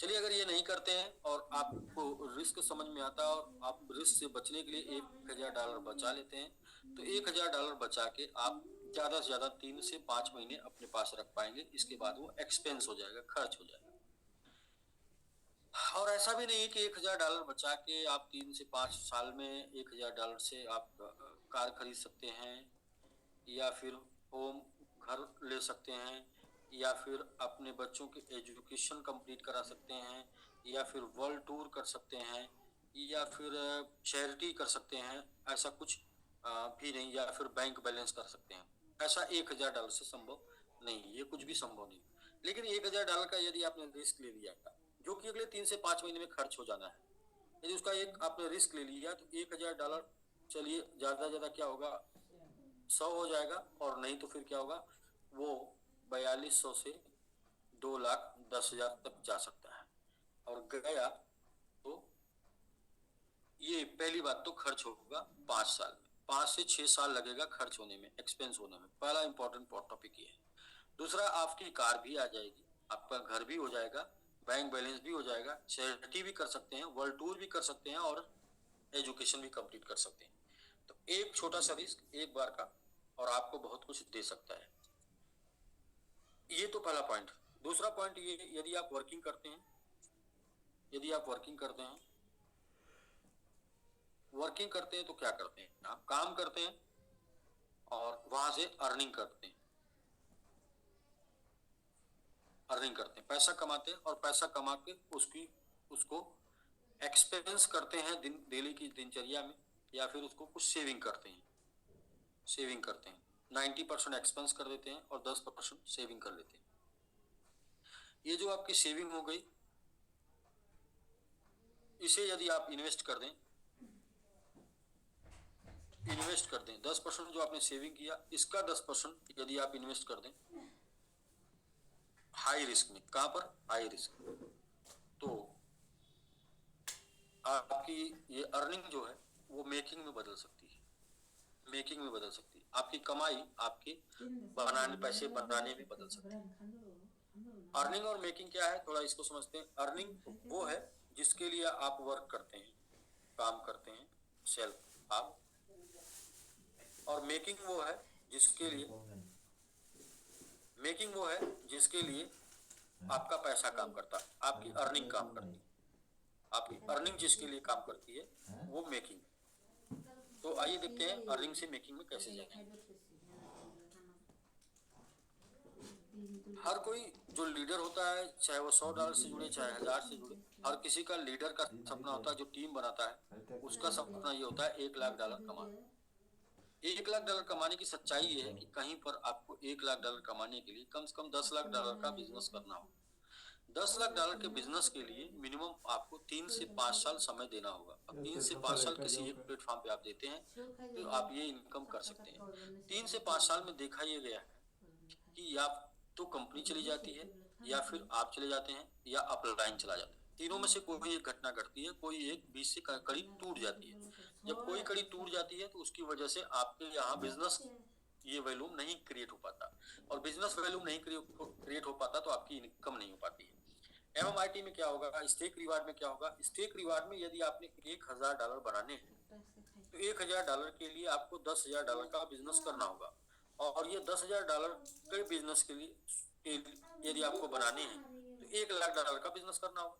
चलिए, अगर ये नहीं करते हैं और आपको रिस्क समझ में आता है और आप रिस्क से बचने के लिए $1,000 बचा लेते हैं, तो $1,000 बचा के आप ज्यादा से ज्यादा 3 से 5 महीने अपने पास रख पाएंगे। इसके बाद वो एक्सपेंस हो जाएगा, खर्च हो जाएगा। और ऐसा भी नहीं है कि $1,000 बचा के आप 3 से 5 साल में $1,000 से आप कार खरीद सकते हैं या फिर होम घर ले सकते हैं या फिर अपने बच्चों की एजुकेशन कंप्लीट करा सकते हैं या फिर वर्ल्ड टूर कर सकते हैं या फिर चैरिटी कर सकते हैं। ऐसा कुछ भी नहीं, या फिर बैंक बैलेंस कर सकते हैं। ऐसा $1,000 से संभव नहीं, ये कुछ भी संभव नहीं। लेकिन $1,000 का यदि आपने रिस्क ले लिया, जो कि अगले 3 से 5 महीने में खर्च हो जाना है, यदि उसका एक आपने रिस्क ले लिया तो $1,000, चलिए ज्यादा ज्यादा क्या होगा, 100 हो जाएगा, और नहीं तो फिर क्या होगा, वो 4,200 से 2,10,000 तक जा सकता है। और गया तो ये पहली बात तो खर्च होगा 5 साल में, 5 से 6 साल लगेगा खर्च होने में, एक्सपेंस होने में। पहला इंपॉर्टेंट टॉपिक ये है। दूसरा, आपकी कार भी आ जाएगी, आपका घर भी हो जाएगा, बैंक बैलेंस भी हो जाएगा, चैरिटी भी कर सकते हैं, वर्ल्ड टूर भी कर सकते हैं और एजुकेशन भी कंप्लीट कर सकते हैं। तो एक छोटा सा रिस्क एक बार का और आपको बहुत कुछ दे सकता है। ये तो पहला पॉइंट। दूसरा पॉइंट ये, यदि आप वर्किंग करते हैं, वर्किंग करते हैं तो क्या करते हैं, आप काम करते हैं और वहां से अर्निंग करते हैं, पैसा कमाते हैं और पैसा कमा के उसको एक्सपेंस करते हैं डेली की दिनचर्या में, या फिर उसको कुछ सेविंग करते हैं। 90% एक्सपेंस कर देते हैं और 10% सेविंग कर लेते हैं। ये जो आपकी सेविंग हो गई, इसे यदि आप इन्वेस्ट कर दें 10% जो आपने सेविंग किया, इसका 10% यदि आप इन्वेस्ट कर दें हाई रिस्क में, कहां पर, हाई रिस्क, तो आपकी ये अर्निंग जो है वो मेकिंग में बदल सकती है। आपकी कमाई आपके पैसे बनाने में बदल सकती है। अर्निंग और मेकिंग क्या है, थोड़ा इसको समझते हैं। अर्निंग वो है जिसके लिए आप वर्क करते हैं, काम करते हैं, सेल्फ आप, और मेकिंग वो है जिसके लिए आपका पैसा काम करता है, आपकी अर्निंग काम करती है। आपकी अर्निंग जिसके लिए काम करती है वो मेकिंग। तो आइए देखते हैं अर्निंग से मेकिंग में कैसे जाएंगे। हर कोई जो लीडर होता है, चाहे वो $100 से जुड़े, चाहे 1,000 से जुड़े, हर किसी का लीडर का सपना होता है, जो टीम बनाता है उसका सपना ये होता है $1,00,000 कमाना। $1 लाख कमाने की सच्चाई ये है कि कहीं पर आपको $1 लाख कमाने के लिए कम से कम $10 लाख का बिजनेस करना हो। $10 लाख के बिजनेस के लिए मिनिमम आपको 3 से 5 साल समय देना होगा। अब 3 से 5 साल किसी एक प्लेटफॉर्म पे आप देते हैं तो आप ये इनकम कर सकते हैं। 3 से 5 साल में देखा ये गया है कि या तो कंपनी चली जाती है या फिर आप चले जाते हैं या अपलाइन चला जाता है। तीनों में से कोई एक घटना घटती है, कोई एक बीच से कड़ी टूट जाती है। जब कोई कड़ी टूट जाती है तो उसकी वजह से आपके यहाँ बिजनेस ये वैल्यूम नहीं क्रिएट हो पाता, और बिजनेस वैल्यूम नहीं क्रिएट हो पाता तो आपकी इनकम नहीं हो पाती है। MMIT में क्या होगा, स्टेक रिवार्ड में क्या होगा, स्टेक रिवार्ड में यदि आपने $1000 बनाने हैं तो $1000 के लिए आपको $10,000 का बिजनेस करना होगा, और ये $10,000 के बिजनेस के लिए यदि आपको बनाने हैं तो $1 लाख का बिजनेस करना होगा।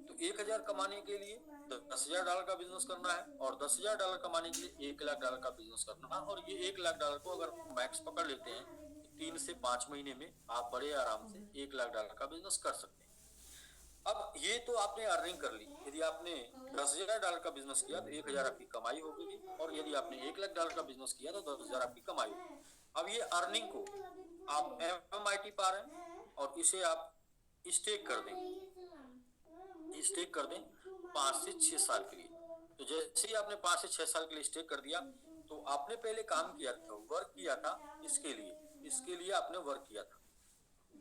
तो 1000 कमाने के लिए $10,000 का बिजनेस करना है, और $10,000 कमाने के लिए $1 लाख का बिजनेस करना है। और ये $1 लाख को अगर मैक्स पकड़ लेते हैं तो 3 से 5 महीने में आप बड़े आराम से $1 लाख का बिजनेस कर सकते हैं। अब ये तो आपने अर्निंग कर ली। यदि आपने $10,000 का बिजनेस किया तो 1000 आपकी कमाई हो गई, और यदि आपने $1 लाख का बिजनेस किया तो 10,000 आपकी कमाई होगी। अब ये अर्निंग को आप MMIT पा रहे हैं और इसे आप स्टेक कर दें, स्टेक कर दें 5 से 6 साल के लिए। तो जैसे ही आपने 5 से 6 साल के लिए स्टेक कर दिया तो आपने पहले काम किया था, वर्क किया था, इसके लिए आपने वर्क किया था,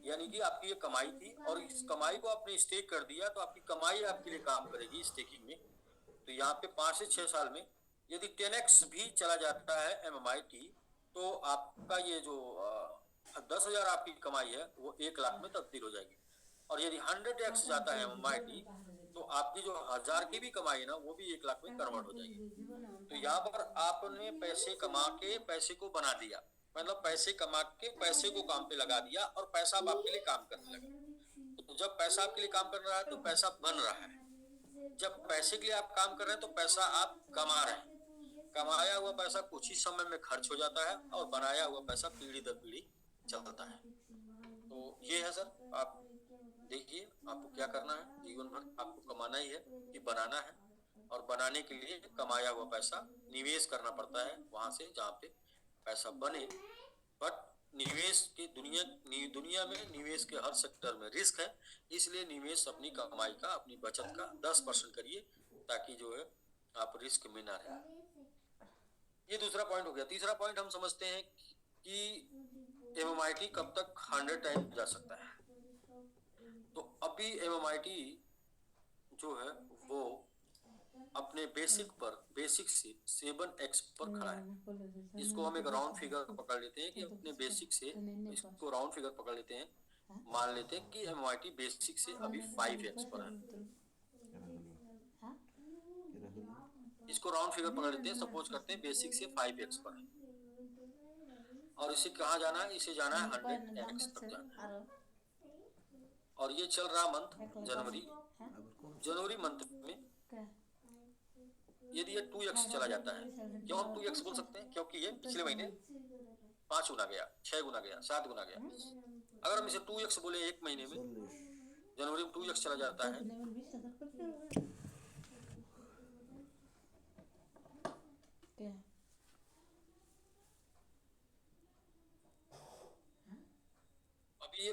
यानी कि आपकी ये कमाई थी, और इस कमाई को आपने स्टेक कर दिया तो आपकी कमाई आपके लिए काम करेगी स्टेकिंग में। तो यहाँ पे 5 से 6 साल में यदि 10x भी चला जाता है MMIT तो आपका ये जो 10,000 आपकी कमाई है वो 1 लाख में तब्दील हो जाएगी। और यदि 100x जाता है MMIT तो आपकी जो 1000 की भी कमाई है ना वो भी 1 लाख में कन्वर्ट हो जाएगी। तो यहाँ पर आपने पैसे कमा के पैसे को बना दिया, मतलब पैसे कमा के पैसे को काम पे लगा दिया, और पैसा अब आपके लिए काम करने लगा। तो जब पैसा आपके लिए काम कर रहा है तो पैसा बन रहा है। जब पैसे के लिए आप काम कर रहे हैं तो पैसा आप कमा रहे हैं। कमाया हुआ पैसा कुछ ही समय में खर्च हो जाता है, और बनाया हुआ पैसा पीढ़ी दर पीढ़ी चलता है। तो ये है सर, आप देखिए आपको क्या करना है, जीवन भर आपको कमाना ही है कि बनाना है, और बनाने के लिए कमाया हुआ पैसा निवेश करना पड़ता है वहां से जहाँ पे पैसा बने। बट निवेश की दुनिया में निवेश के हर सेक्टर में रिस्क है, इसलिए निवेश अपनी कमाई का, अपनी बचत का 10% करिए, ताकि जो है आप रिस्क में ना रहें। ये दूसरा पॉइंट हो गया। तीसरा पॉइंट हम समझते हैं कि MMIT कब तक 100 टाइम जा सकता है। तो अभी MMIT जो है वो अपने बेसिक से 7x पर खड़ा है। इसको हम एक राउंड फिगर पकड़ लेते हैं कि अपने बेसिक से, इसको राउंड फिगर पकड़ लेते हैं, मान लेते हैं कि MMIT बेसिक से अभी 5x पर है। इसको राउंड फिगर पकड़ लेते हैं, सपोज करते हैं बेसिक से 5x पर है, और इसे कहाँ जाना है, इसे जाना है 100x तक जाना है। और ये चल रहा मंथ जनवरी मंथ में यदि ये 2x चला जाता है, क्यों हम 2x बोल सकते हैं, क्योंकि ये पिछले महीने 5 गुना गया, 6 गुना गया, 7 गुना गया। अगर हम इसे 2x बोले एक महीने में, जनवरी में 2x चला जाता है, अभी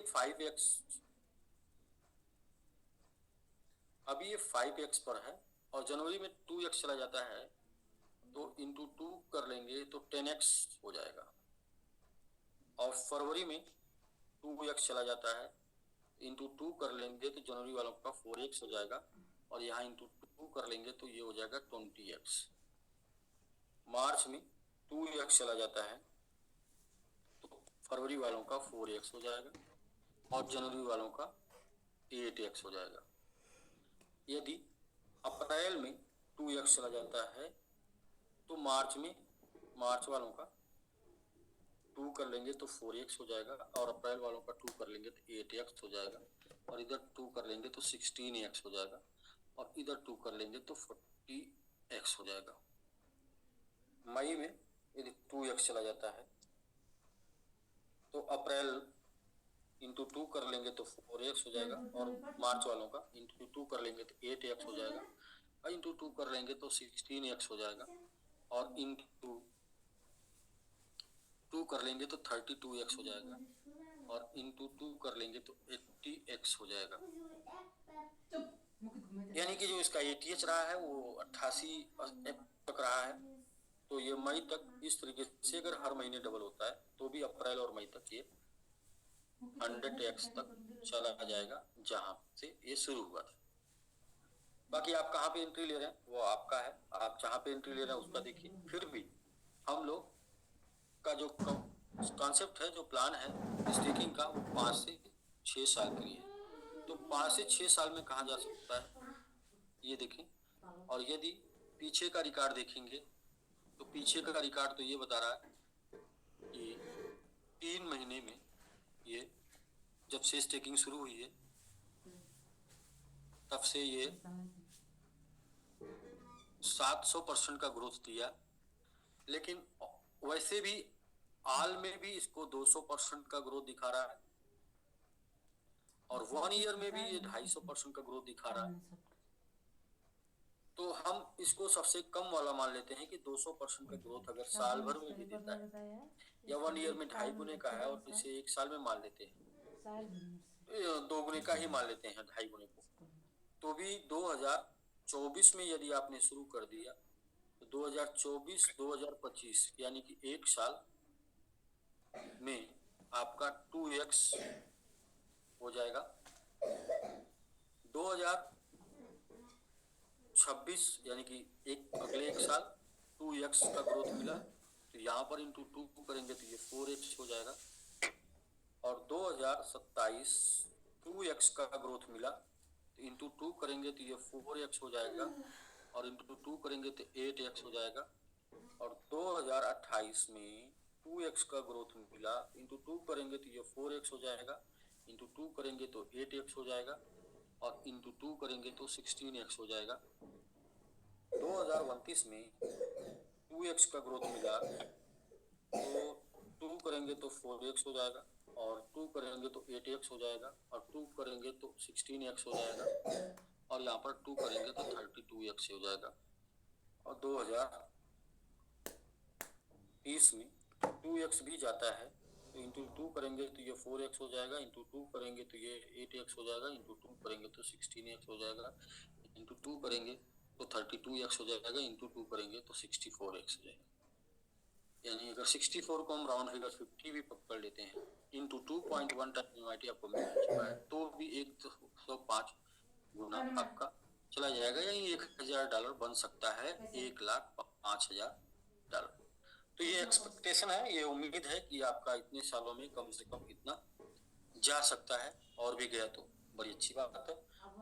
ये 5x पर है, और जनवरी में 2x चला जाता है तो इंटू 2 कर लेंगे तो 10x हो जाएगा, और फरवरी में 2x चला जाता है, इंटू 2 कर लेंगे तो जनवरी वालों का 4x हो जाएगा, और यहाँ इंटू 2 कर लेंगे तो ये हो जाएगा 20x। मार्च में 2x चला जाता है तो फरवरी वालों का 4x हो जाएगा, और जनवरी वालों का 8x हो जाएगा। यदि अप्रैल में 2x चला जाता है तो मार्च वालों का 2 कर लेंगे तो 4x हो जाएगा, और अप्रैल वालों का 2 कर लेंगे तो 8x हो जाएगा, और इधर 2 कर लेंगे तो 16x हो जाएगा, और इधर 2 कर लेंगे तो 40x हो जाएगा। मई में यदि 2x चला जाता है तो अप्रैल इंटू 2 कर लेंगे तो 4x हो जाएगा, और मार्च वालों का इंटू 2 कर लेंगे तो 8x हो जाएगा, और इंटू 2 कर लेंगे तो 16x हो जाएगा, और इंटू 2 कर लेंगे तो 32x हो जाएगा, और इंटू 2 कर लेंगे तो 80x हो जाएगा। यानी कि जो इसका ATH रहा है वो 88 तक रहा है। तो ये मई तक इस तरीके से अगर हर महीने डबल होता है तो भी अप्रैल और मई तक ये 100x तक चला जाएगा जहां से ये शुरू हुआ था। बाकी आप कहाँ पे एंट्री ले रहे हैं वो आपका है, आप जहाँ पे एंट्री ले रहे हैं उसका देखिए। फिर भी हम लोग का जो कॉन्सेप्ट है, जो प्लान है स्टेकिंग का, वो 5 से 6 साल के लिए है। तो 5 से 6 साल में कहाँ जा सकता है ये देखें। और यदि पीछे का रिकॉर्ड देखेंगे तो पीछे का रिकॉर्ड तो ये बता रहा है कि 3 महीने में ये जब से स्टेकिंग शुरू हुई है तब से ये 700% का ग्रोथ दिया। लेकिन वैसे भी आल में भी इसको 200% का ग्रोथ दिखा रहा है, और 1 ईयर में भी ये 250% का ग्रोथ दिखा रहा है। तो हम इसको सबसे कम वाला मान लेते हैं कि 200% का ग्रोथ अगर साल भर में भी देता है, या 1 ईयर में 2.5 गुने का है, और इसे 1 साल में मान लेते हैं 2 गुने का ही मान लेते हैं 2.5 गुने को, तो भी 2024 में यदि आपने शुरू कर दिया तो 2024-2025 यानी कि 1 साल में आपका 2x हो जाएगा। 2026 यानी कि अगले 1 साल 2x का ग्रोथ मिला, तो यहाँ पर इंटू 2 करेंगे तो ये 4x हो जाएगा। और 2027 2x का ग्रोथ मिला, तो इंटू 2 करेंगे तो ये 4x हो जाएगा, और इंटू 2 करेंगे तो 8x हो जाएगा। और 2028 में 2x का ग्रोथ मिला, इंटू 2 करेंगे तो ये 4x हो जाएगा, इंटू 2 करेंगे तो 8x हो जाएगा, और इंटू 2 करेंगे तो 16x हो जाएगा। 2029 में 2x का ग्रोथ मिला, तो 2 करेंगे तो 4x हो जाएगा, और 2 करेंगे तो 8x हो जाएगा, और 2 करेंगे तो 16x हो जाएगा, और यहाँ पर 2 करेंगे तो 32x हो जाएगा। और 2030 में 2x भी जाता है, तो इंटू 2 करेंगे तो ये 4x हो जाएगा, इंटू 2 करेंगे तो ये 8x हो जाएगा, इंटू 2 करेंगे तो 16x हो जाएगा, इंटू 2 करेंगे तो 32x हो जाएगा, इंटू 2 करेंगे तो 64x हो जाएगा। यानी अगर 64 को हम राउंड फिगर 50 भी पकड़ लेते हैं, इंटू 2.1 टाइम MIT आपको मिल चुका है, तो भी 105 गुना आपका चला जाएगा, यानी $1000 बन सकता है, $1,05,000। तो ये एक्सपेक्टेशन है, ये उम्मीद है कि आपका इतने सालों में कम से कम इतना जा सकता है, और भी गया तो बड़ी अच्छी बात है,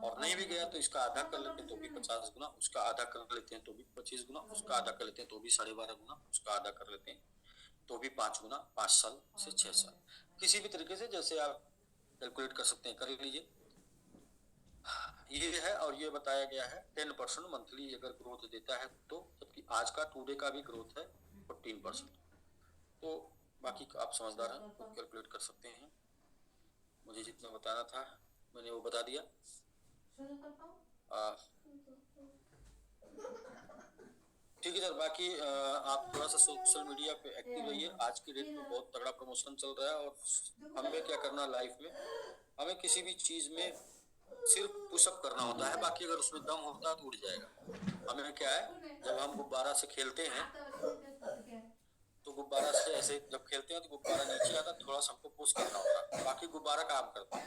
और नहीं भी गया तो इसका आधा कर लेते हैं तो भी 50 गुना, उसका आधा कर लेते हैं तो भी 25 गुना, उसका आधा कर लेते हैं तो भी 12.5 गुना, उसका आधा कर लेते हैं तो भी 5 गुना, 5 साल से 6 साल, किसी भी तरीके से जैसे आप कैलकुलेट कर सकते हैं कर लीजिए। ये है, और ये बताया गया है 10% मंथली अगर ग्रोथ देता है तो, जबकि आज का टुडे का भी ग्रोथ है 14%। तो बाकी आप समझदार हैं तो कैलकुलेट कर सकते हैं। मुझे जितना बताना था मैंने वो बता दिया। ठीक है सर, बाकी आप थोड़ा सा सोशल मीडिया पे एक्टिव रहिए। आज की डेट में बहुत तगड़ा प्रमोशन चल रहा है, और हमें क्या करना लाइफ में, हमें किसी भी चीज में सिर्फ पुशअप करना होता है, बाकी अगर उसमें दम होता है तो उड़ जाएगा। हमें क्या है, जब हम गुब्बारा से खेलते हैं तो गुब्बारा से ऐसे जब खेलते हैं तो गुब्बारा नीचे आता है, थोड़ा सा हमको पुश करना होता है, बाकी गुब्बारा काम करता है।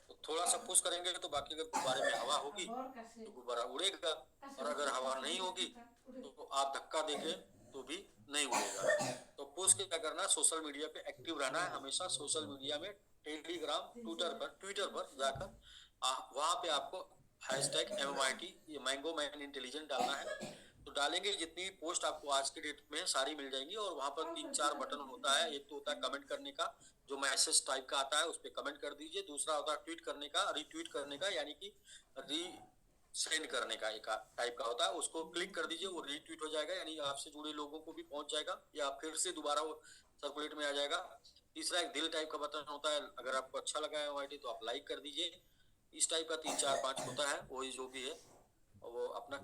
तो थोड़ा सा पुश करेंगे तो बाकी अगर गुब्बारे में हवा होगी तो गुब्बारा उड़ेगा, और अगर हवा नहीं होगी तो आप धक्का देंगे तो भी नहीं उड़ेगा। तो पुश के क्या करना है, सोशल मीडिया पे एक्टिव रहना है हमेशा। सोशल मीडिया में टेलीग्राम, ट्विटर पर जाकर वहां पे आपको #MIT ये मैंगो मैन इंटेलिजेंट डालना है। तो डालेंगे जितनी भी पोस्ट आपको आज के डेट में सारी मिल जाएंगी, और वहां पर 3-4 बटन होता है। एक तो होता है कमेंट करने का, जो मैसेज टाइप का आता है उस पर कमेंट कर दीजिए। दूसरा होता है ट्वीट करने का, रीट्वीट करने का, यानी कि री सेंड करने का एक टाइप का होता है, उसको क्लिक कर दीजिए, वो रीट्वीट हो जाएगा, यानी आपसे जुड़े लोगों को भी पहुंच जाएगा, या फिर से दोबारा वो सर्कुलेट में आ जाएगा। तीसरा एक दिल टाइप का बटन होता है, अगर आपको अच्छा लगा है MIT तो आप लाइक कर दीजिए। इस टाइप का 3-4-5 होता है, वही जो भी है वो अपना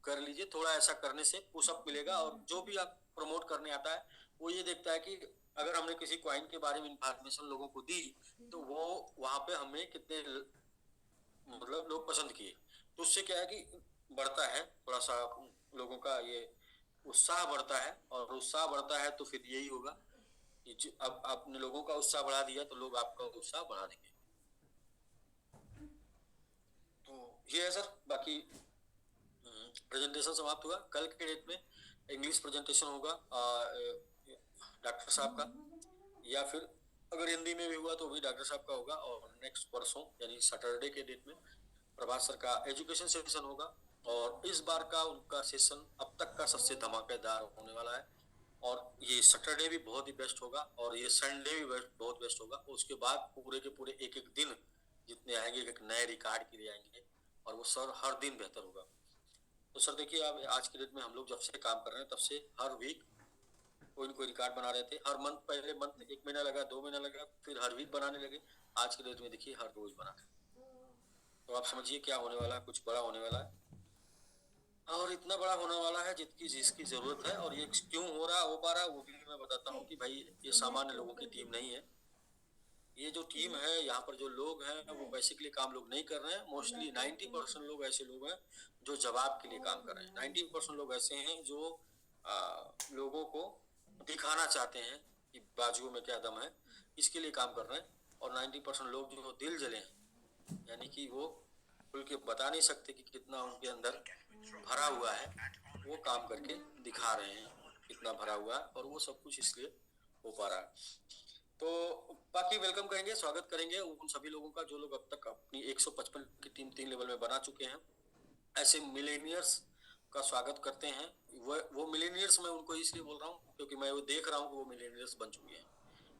कर लीजिए। थोड़ा ऐसा करने से पुशअप मिलेगा, और जो भी आप प्रमोट करने आता है वो ये देखता है कि अगर हमने किसी कॉइन के बारे में इंफॉर्मेशन लोगों को दी तो वो वहां पे हमें कितने मतलब लोग पसंद किए, तो उससे क्या है कि बढ़ता है थोड़ा सा लोगों का ये उत्साह बढ़ता है, और उत्साह बढ़ता है तो फिर यही होगा कि अब आपने लोगों का उत्साह बढ़ा दिया तो लोग आपका उत्साह बढ़ा देंगे। तो ये है सर। बाकी प्रेजेंटेशन समाप्त हुआ। कल के डेट में इंग्लिश प्रेजेंटेशन होगा डॉक्टर साहब का, या फिर अगर हिंदी में भी हुआ तो भी डॉक्टर साहब का होगा, और नेक्स्ट परसों यानी सैटरडे के डेट में प्रभात सर का एजुकेशन सेशन होगा। और इस बार का उनका सेशन अब तक का सबसे धमाकेदार होने वाला है, और ये सैटरडे भी बहुत ही बेस्ट होगा, और ये संडे भी बहुत बेस्ट होगा। उसके बाद पूरे के पूरे एक एक दिन जितने आएंगे एक नए रिकॉर्ड के लिए आएंगे, और वो सर हर दिन बेहतर होगा। तो सर देखिए, आप आज की डेट में हम लोग जब से काम कर रहे हैं तब से हर वीक कोई न कोई रिकॉर्ड बना रहे थे। हर मंथ, पहले मंथ 1 महीना लगा, 2 महीना लगा, फिर हर वीक बनाने लगे। आज की डेट में देखिए हर रोज बना रहे। तो आप समझिए क्या होने वाला है, कुछ बड़ा होने वाला है, और इतना बड़ा होने वाला है जिसकी जिसकी जरूरत है। और ये क्यों हो पा रहा है वो भी मैं बताता हूँ कि भाई ये सामान्य लोगों की टीम नहीं है। ये जो टीम है, यहाँ पर जो लोग हैं वो पैसे के लिए काम लोग नहीं कर रहे हैं। मोस्टली 90% लोग ऐसे लोग हैं जो जवाब के लिए काम कर रहे हैं। 90% लोग ऐसे हैं जो लोगों को दिखाना चाहते हैं कि बाजुओं में क्या दम है, इसके लिए काम कर रहे हैं। और 90% लोग जो दिल जले हैं, यानी कि वो खुल के बता नहीं सकते कि कितना उनके अंदर भरा हुआ है, वो काम करके दिखा रहे हैं कितना भरा हुआ है, और वो सब कुछ इसलिए हो पा रहा है। तो बाकी वेलकम करेंगे, स्वागत करेंगे उन सभी लोगों का जो लोग अब तक अपनी 155 की टीम 3 लेवल में बना चुके हैं। ऐसे मिलेनियर्स का स्वागत करते हैं। वो मिलेनियर्स मैं उनको इसलिए बोल रहा हूँ क्योंकि मैं वो देख रहा हूँ कि वो मिलेनियर्स बन चुके हैं,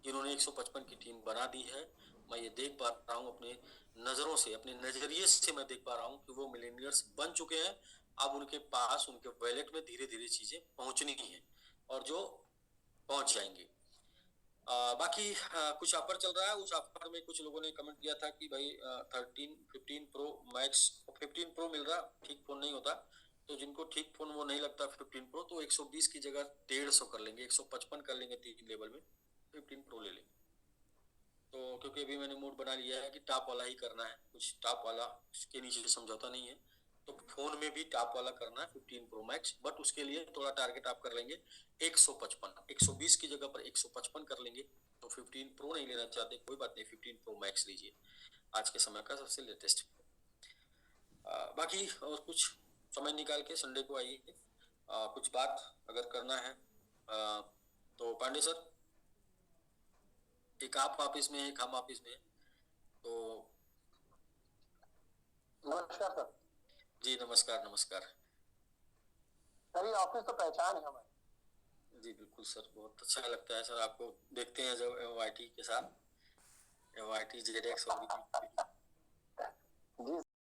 जिन्होंने 155 की टीम बना दी है। मैं ये देख पा रहा हूँ अपने नजरों से, अपने नजरिए से मैं देख पा रहा हूँ कि वो मिलेनियर्स बन चुके हैं। अब उनके पास, उनके वैलेट में धीरे धीरे चीजें पहुंचनी है, और जो पहुंच जाएंगी। बाकी कुछ ऑफर चल रहा है। उस ऑफर में कुछ लोगों ने कमेंट किया था कि भाई 15 प्रो मैक्स, 15 प्रो मिल रहा, ठीक फोन नहीं होता। तो जिनको ठीक फोन वो नहीं लगता 15 प्रो, तो 120 की जगह 150 कर लेंगे, 155 कर लेंगे 3 लेवल में, 15 प्रो ले लेंगे। तो क्योंकि अभी मैंने मूड बना लिया है कि टॉप वाला ही करना है, कुछ टॉप वाला के नीचे समझौता नहीं है। तो फोन में भी टॉप वाला करना है 15 प्रो मैक्स, बट उसके लिए थोड़ा टारगेट आप कर लेंगे 155, 120 की जगह पर 155 कर लेंगे। तो 15 प्रो नहीं लेना चाहते, कोई बात नहीं, 15 प्रो मैक्स लीजिए, आज के समय का सबसे लेटेस्ट। बाकी और कुछ समय निकाल के संडे को आइए, कुछ बात अगर करना है तो पांडे सर, एक आप ऑफिस में, एक हम ऑफिस में, तो नमस्कार सर। जी नमस्कार नमस्कार। सर ये ऑफिस तो पहचान है हमारी। जी बिल्कुल सर, बहुत अच्छा लगता है सर आपको देखते हैं जब MYT के साथ, MYT JDX और